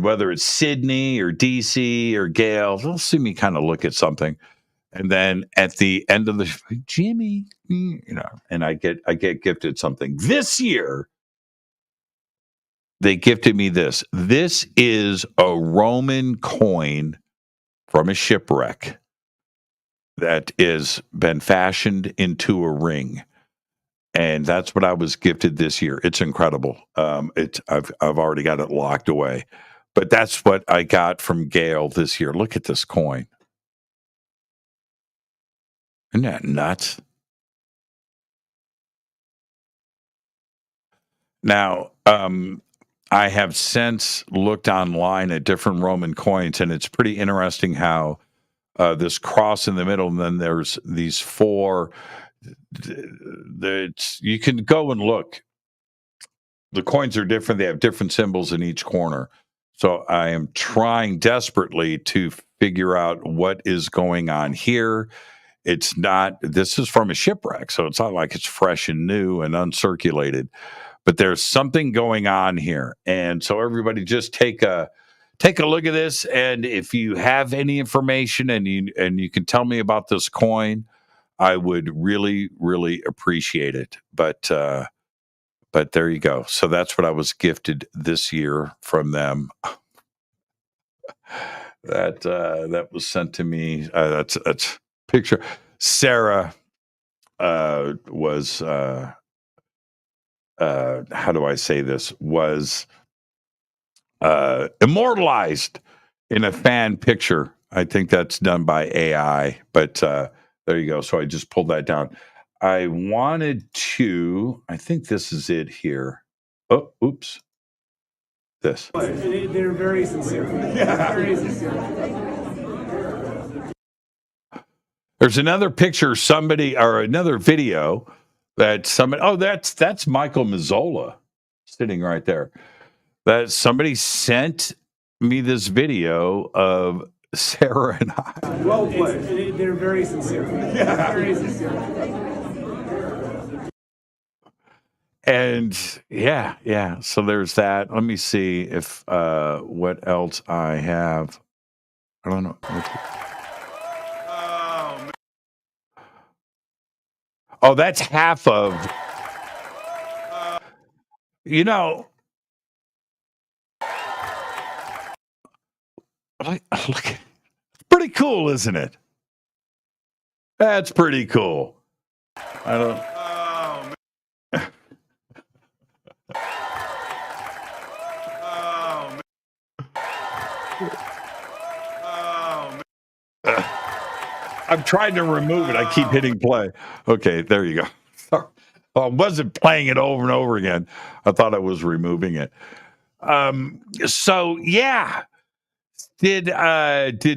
whether it's Sydney or DC or Gail, they'll see me kind of look at something. And then at the end of the Jimmy, and I get gifted something. This year, they gifted me this. This is a Roman coin from a shipwreck that has been fashioned into a ring. And that's what I was gifted this year. It's incredible. I've already got it locked away. But that's what I got from Gail this year. Look at this coin. Isn't that nuts? Now, I have since looked online at different Roman coins, and it's pretty interesting how this cross in the middle, and then there's these 4. You can go and look. The coins are different. They have different symbols in each corner. So I am trying desperately to figure out what is going on here. This is from a shipwreck, so it's not like it's fresh and new and uncirculated, but there's something going on here. And so everybody just take a look at this. And if you have any information and you can tell me about this coin, I would really, really appreciate it. But there you go. So that's what I was gifted this year from them. That was sent to me. That's picture. Sarah was how do I say this? Was immortalized in a fan picture. I think that's done by AI, but there you go. So I just pulled that down. I think this is it here. Oh, oops. This. They're very sincere. Very sincere. There's another picture, another video that somebody, that's Michael Mazzola sitting right there. That somebody sent me this video of Sarah and I. Well played. They're very sincere. Very sincere. And yeah. So there's that. Let me see if what else I have. I don't know. Oh, that's half of. You know, look, pretty cool, isn't it? That's pretty cool. I don't. I'm trying to remove it. I keep hitting play. Okay, there you go. Sorry. Well, I wasn't playing it over and over again. I thought I was removing it. So yeah. Did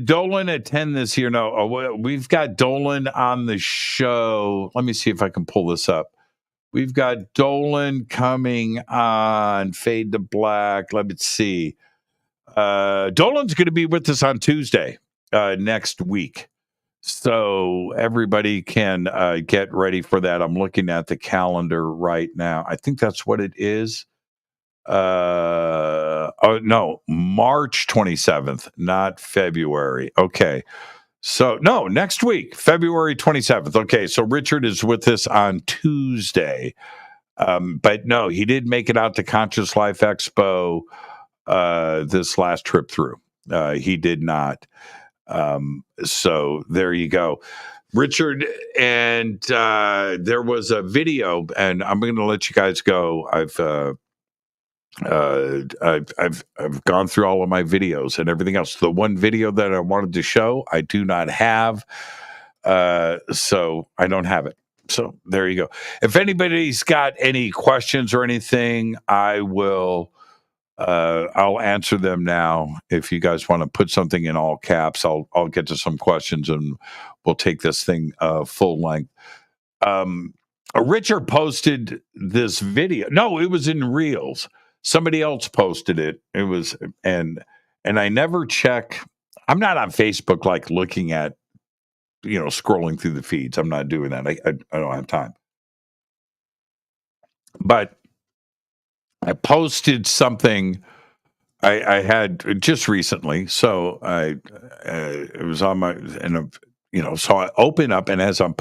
Dolan attend this year? No. We've got Dolan on the show. Let me see if I can pull this up. We've got Dolan coming on Fade to Black. Let me see. Dolan's going to be with us on Tuesday next week. So everybody can get ready for that. I'm looking at the calendar right now. I think that's what it is. No, March 27th, not February. Okay. So no, next week, February 27th. Okay. So Richard is with us on Tuesday. But no, he did make it out to Conscious Life Expo this last trip through. He did not. So there you go, Richard. And there was a video, and I'm going to let you guys go. I've gone through all of my videos and everything else. The one video that I wanted to show, I do not have. So I don't have it. So there you go. If anybody's got any questions or anything, I will. I'll answer them now. If you guys want to put something in all caps, I'll get to some questions and we'll take this thing full length. Richard posted this video. No, it was in Reels. Somebody else posted it. It was and I never check. I'm not on Facebook like looking at, scrolling through the feeds. I'm not doing that. I don't have time. But I posted something I had just recently. So it was on my, so I open up, and as I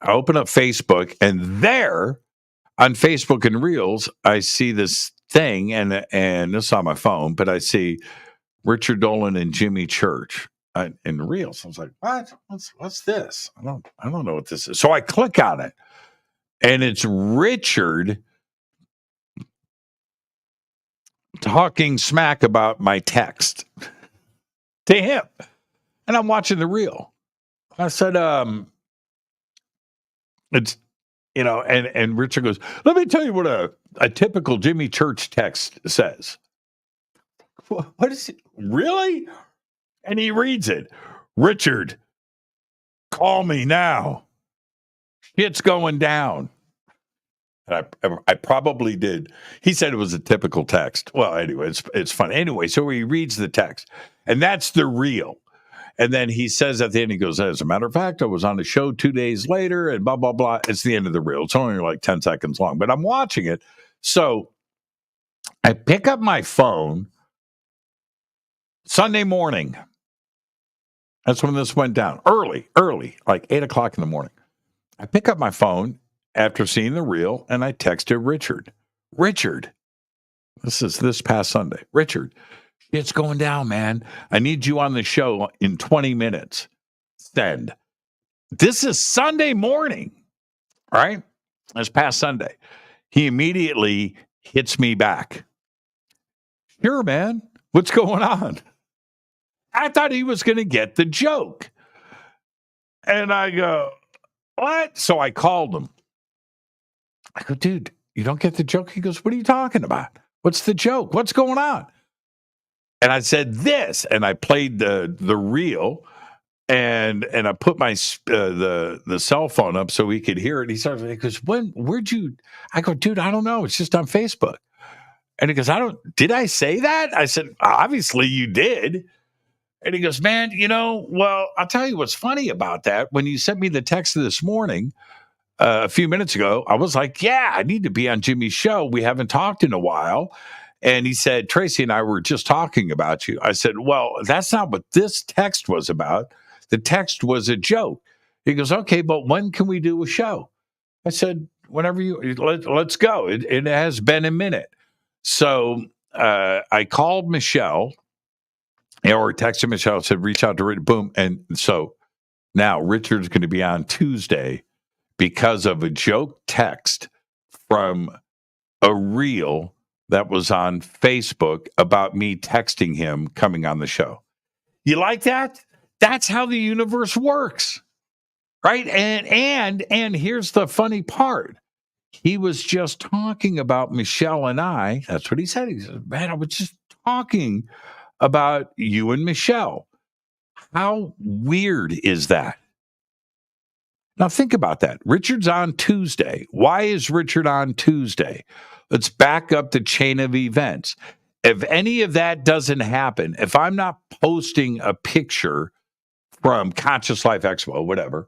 open up Facebook, and there on Facebook and Reels, I see this thing, and this is on my phone, but I see Richard Dolan and Jimmy Church in Reels. I was like, what? What's this? I don't know what this is. So I click on it, and it's Richard talking smack about my text to him. And I'm watching the reel. I said, it's, and Richard goes, let me tell you what a typical Jimmy Church text says. What is it? Really? And he reads it. Richard, call me now. Shit's going down. And I probably did. He said it was a typical text. Well, anyway, it's fun. Anyway, so he reads the text, and that's the reel. And then he says at the end, he goes, as a matter of fact, I was on a show 2 days later, and blah, blah, blah. It's the end of the reel. It's only like 10 seconds long, but I'm watching it. So I pick up my phone Sunday morning. That's when this went down. Early, like 8 o'clock in the morning. I pick up my phone after seeing the reel, and I texted Richard, this is this past Sunday. Richard, it's going down, man. I need you on the show in 20 minutes. Send. This is Sunday morning, right? This past Sunday. He immediately hits me back. Sure, man. What's going on? I thought he was going to get the joke. And I go, what? So I called him. I go, dude, you don't get the joke? He goes, what are you talking about? What's the joke? What's going on? And I said this, and I played the reel, and I put my the cell phone up so he could hear it. He goes, where'd you? I go, dude, I don't know. It's just on Facebook. And he goes, did I say that? I said, obviously you did. And he goes, man, well, I'll tell you what's funny about that. When you sent me the text this morning, a few minutes ago, I was like, yeah, I need to be on Jimmy's show. We haven't talked in a while. And he said, Tracy and I were just talking about you. I said, well, that's not what this text was about. The text was a joke. He goes, okay, but when can we do a show? I said, whenever let's go. It has been a minute. So I called Michelle or texted Michelle, said, reach out to Richard. Boom. And so now Richard's going to be on Tuesday because of a joke text from a reel that was on Facebook about me texting him coming on the show. You like that? That's how the universe works. Right? And here's the funny part. He was just talking about Michelle and I. That's what he said. He said, man, I was just talking about you and Michelle. How weird is that? Now think about that. Richard's on Tuesday. Why is Richard on Tuesday? Let's back up the chain of events. If any of that doesn't happen, if I'm not posting a picture from Conscious Life Expo, whatever,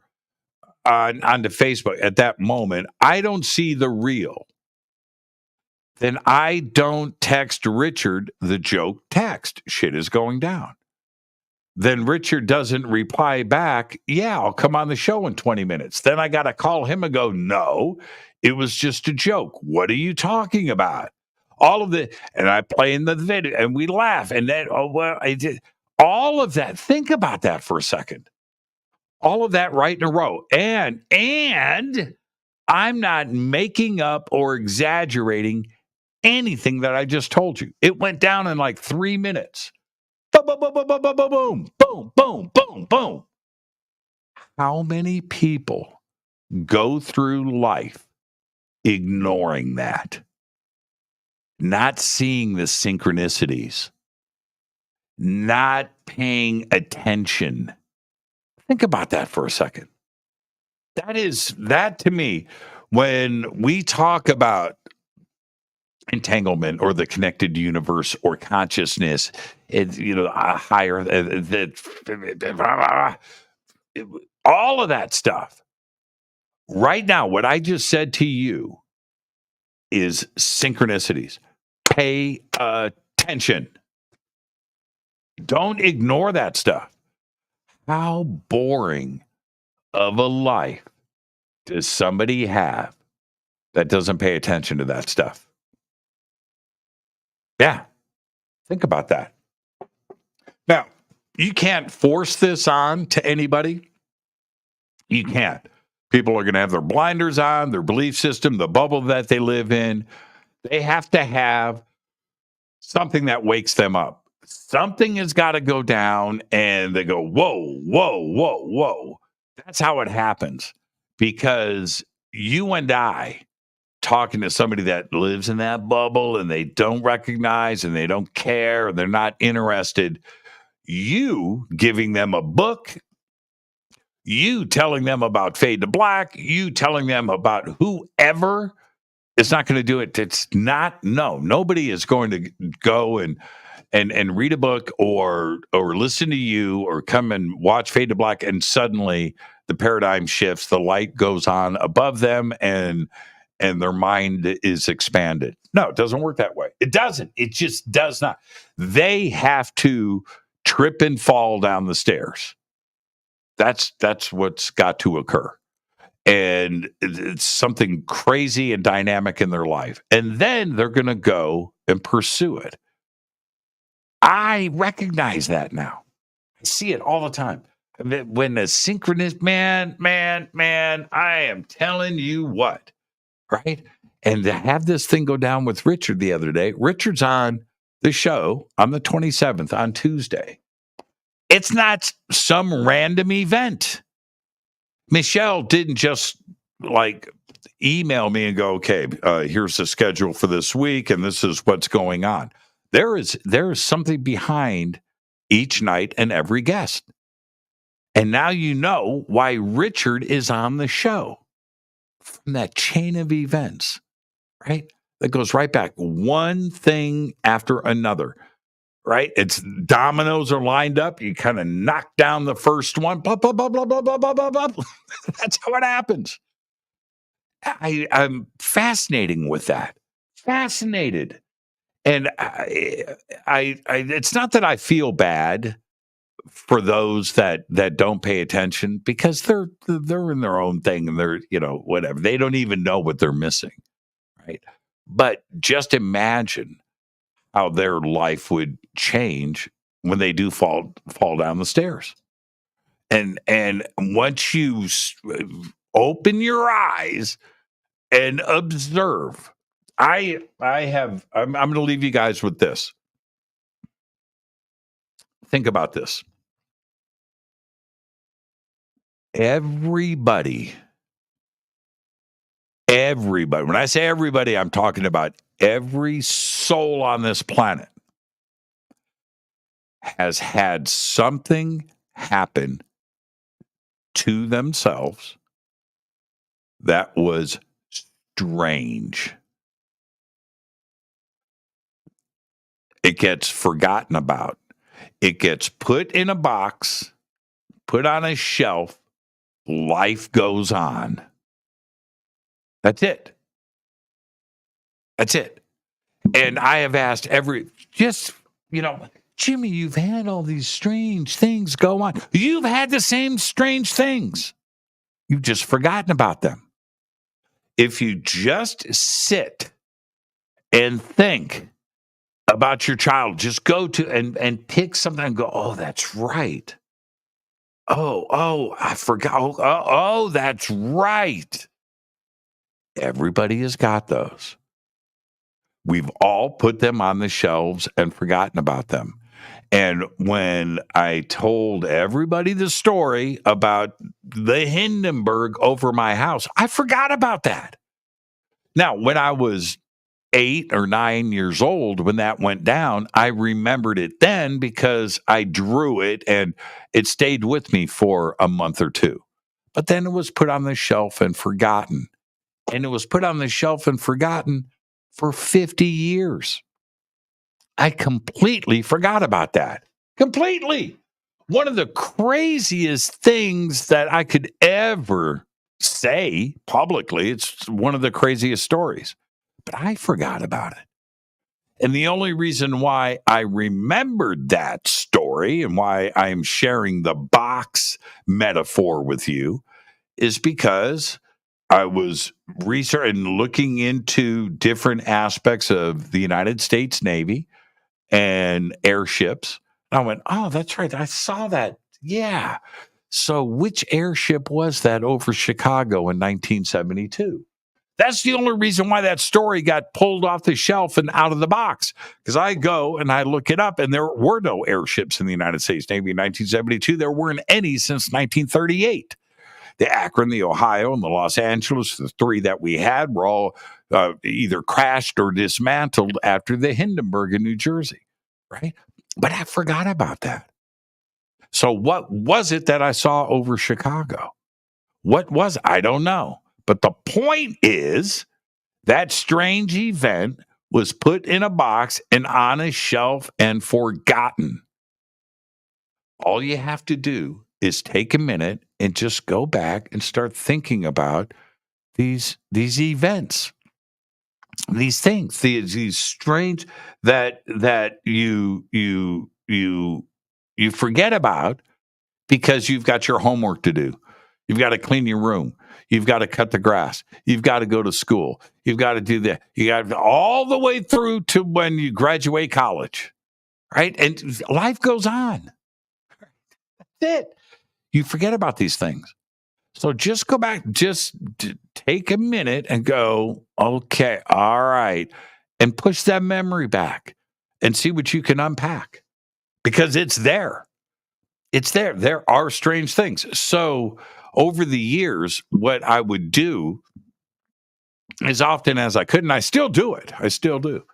onto Facebook at that moment, I don't see the reel. Then I don't text Richard the joke text. Shit is going down. Then Richard doesn't reply back, yeah, I'll come on the show in 20 minutes. Then I got to call him and go, no, it was just a joke. What are you talking about? All of the, and I play in the video and we laugh. And then, oh, well, I did all of that. Think about that for a second. All of that right in a row. And I'm not making up or exaggerating anything that I just told you. It went down in like 3 minutes. Boom, boom, boom, boom, boom, boom, boom, boom, boom, boom, boom. How many people go through life ignoring that? Not seeing the synchronicities, not paying attention. Think about that for a second. That to me, when we talk about entanglement or the connected universe or consciousness, it's, a higher, all of that stuff. Right now, what I just said to you is synchronicities. Pay attention. Don't ignore that stuff. How boring of a life does somebody have that doesn't pay attention to that stuff? Yeah. Think about that. Now, you can't force this on to anybody. You can't. People are going to have their blinders on, their belief system, the bubble that they live in. They have to have something that wakes them up. Something has got to go down and they go, whoa, whoa, whoa, whoa. That's how it happens. Because you and I, talking to somebody that lives in that bubble and they don't recognize and they don't care and they're not interested, you giving them a book, you telling them about Fade to Black, you telling them about whoever, it's not going to do it. It's not, no, nobody is going to go and read a book or listen to you or come and watch Fade to Black and suddenly the paradigm shifts, the light goes on above them and their mind is expanded. No, it doesn't work that way. It doesn't. It just does not. They have to trip and fall down the stairs. That's what's got to occur. And it's something crazy and dynamic in their life. And then they're going to go and pursue it. I recognize that now. I see it all the time. When the synchronous, man, I am telling you what. Right? And to have this thing go down with Richard the other day, Richard's on the show on the 27th on Tuesday. It's not some random event. Michelle didn't just email me and go, okay, here's the schedule for this week and this is what's going on. There is something behind each night and every guest. And now you know why Richard is on the show. From that chain of events, right? That goes right back, one thing after another, right? It's dominoes are lined up. You kind of knock down the first one, blah, blah, blah, blah, blah, blah, blah, blah, blah. That's how it happens. I'm fascinating with that. Fascinated. And it's not that I feel bad for those that don't pay attention, because they're in their own thing, and they're, whatever. They don't even know what they're missing, right? But just imagine how their life would change when they do fall down the stairs. And once you open your eyes and observe, I'm going to leave you guys with this. Think about this. Everybody, when I say everybody, I'm talking about every soul on this planet has had something happen to themselves that was strange. It gets forgotten about. It gets put in a box, put on a shelf. Life goes on. That's it. That's it. And I have asked Jimmy, you've had all these strange things go on. You've had the same strange things. You've just forgotten about them. If you just sit and think about your child, just go to and pick something and go, oh, that's right. Oh, I forgot. Oh, that's right. Everybody has got those. We've all put them on the shelves and forgotten about them. And when I told everybody the story about the Hindenburg over my house, I forgot about that. Now, when I was 8 or 9 years old, when that went down, I remembered it then because I drew it and it stayed with me for a month or two. But then it was put on the shelf and forgotten. And it was put on the shelf and forgotten for 50 years. I completely forgot about that. Completely. One of the craziest things that I could ever say publicly. It's one of the craziest stories. But I forgot about it. And the only reason why I remembered that story and why I'm sharing the box metaphor with you is because I was researching and looking into different aspects of the United States Navy and airships. And I went, oh, that's right. I saw that. Yeah. So which airship was that over Chicago in 1972? That's the only reason why that story got pulled off the shelf and out of the box. Because I go and I look it up, and there were no airships in the United States Navy in 1972. There weren't any since 1938. The Akron, the Ohio, and the Los Angeles, the three that we had, were all either crashed or dismantled after the Hindenburg in New Jersey, right? But I forgot about that. So what was it that I saw over Chicago? What was it? I don't know. But the point is that strange event was put in a box and on a shelf and forgotten. All you have to do is take a minute and just go back and start thinking about these events, these things, these strange that you forget about because you've got your homework to do. You've got to clean your room. You've got to cut the grass. You've got to go to school. You've got to do that. You got to, all the way through to when you graduate college, right? And life goes on. That's it. You forget about these things. So just go back, just take a minute and go, okay, all right, and push that memory back and see what you can unpack, because it's there. It's there. There are strange things. So over the years, what I would do as often as I could, and I still do it. I still do.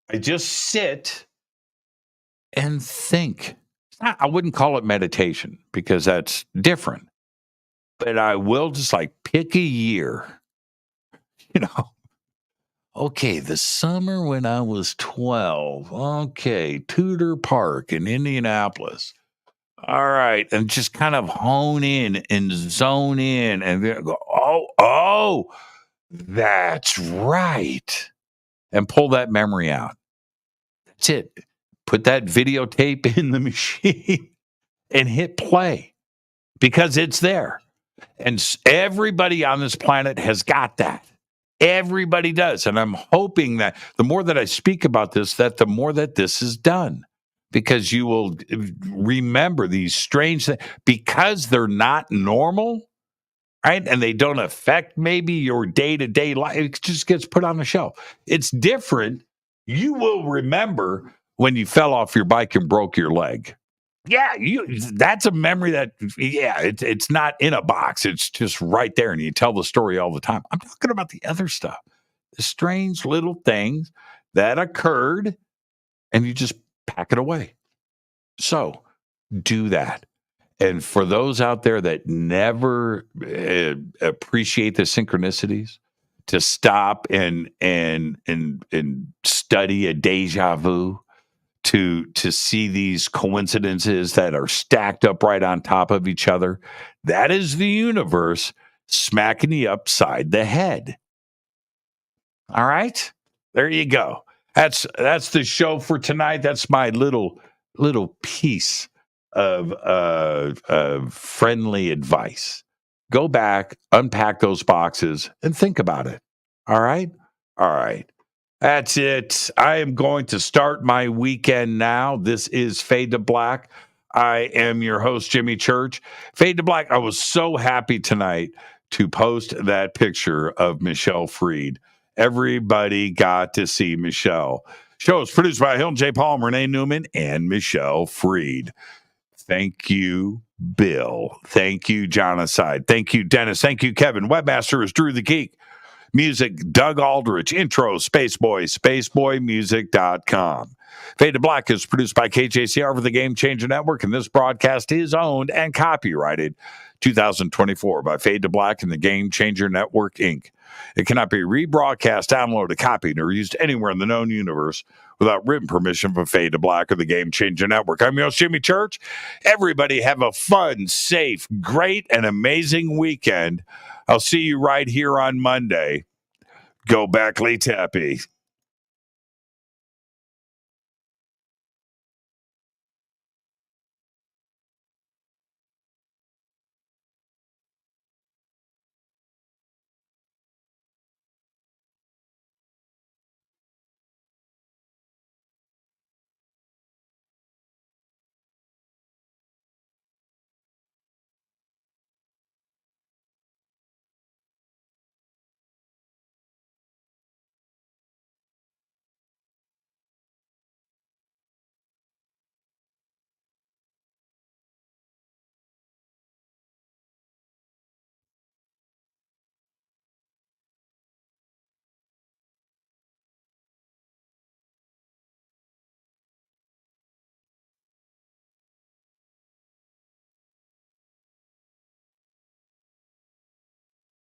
I just sit and think. I wouldn't call it meditation because that's different. But I will just pick a year, Okay, the summer when I was 12. Okay, Tudor Park in Indianapolis. All right, and just kind of hone in and zone in and then go, oh, That's right. And pull that memory out. That's it. Put that videotape in the machine and hit play because it's there. And everybody on this planet has got that. Everybody does. And I'm hoping that the more that I speak about this, that the more that this is done, because you will remember these strange things because they're not normal, right? And they don't affect maybe your day-to-day life. It just gets put on the shelf. It's different. You will remember when you fell off your bike and broke your leg. Yeah, that's a memory that, it's not in a box. It's just right there, and you tell the story all the time. I'm talking about the other stuff, the strange little things that occurred, and you just pack it away. So do that. And for those out there that never appreciate the synchronicities, to stop and study a deja vu, to see these coincidences that are stacked up right on top of each other, that is the universe smacking you upside the head. All right, there you go. That's the show for tonight. That's my little piece of friendly advice. Go back, unpack those boxes, and think about it. All right. That's it. I am going to start my weekend now. This is Fade to Black. I am your host, Jimmy Church. Fade to Black. I was so happy tonight to post that picture of Michelle Freed. Everybody got to see Michelle. Show is produced by Hilton J. Paul, Renee Newman, and Michelle Freed. Thank you, Bill. Thank you, Jonathan. Thank you, Dennis. Thank you, Kevin. Webmaster is Drew the Geek. Music, Doug Aldrich. Intro, Spaceboy, spaceboymusic.com. Fade to Black is produced by KJCR for the Game Changer Network, and this broadcast is owned and copyrighted 2024 by Fade to Black and the Game Changer Network, Inc. It cannot be rebroadcast, downloaded, copied, or used anywhere in the known universe without written permission from Fade to Black or the Game Changer Network. I'm your host, Jimmy Church. Everybody have a fun, safe, great, and amazing weekend. I'll see you right here on Monday. Go back, Lee Tappy.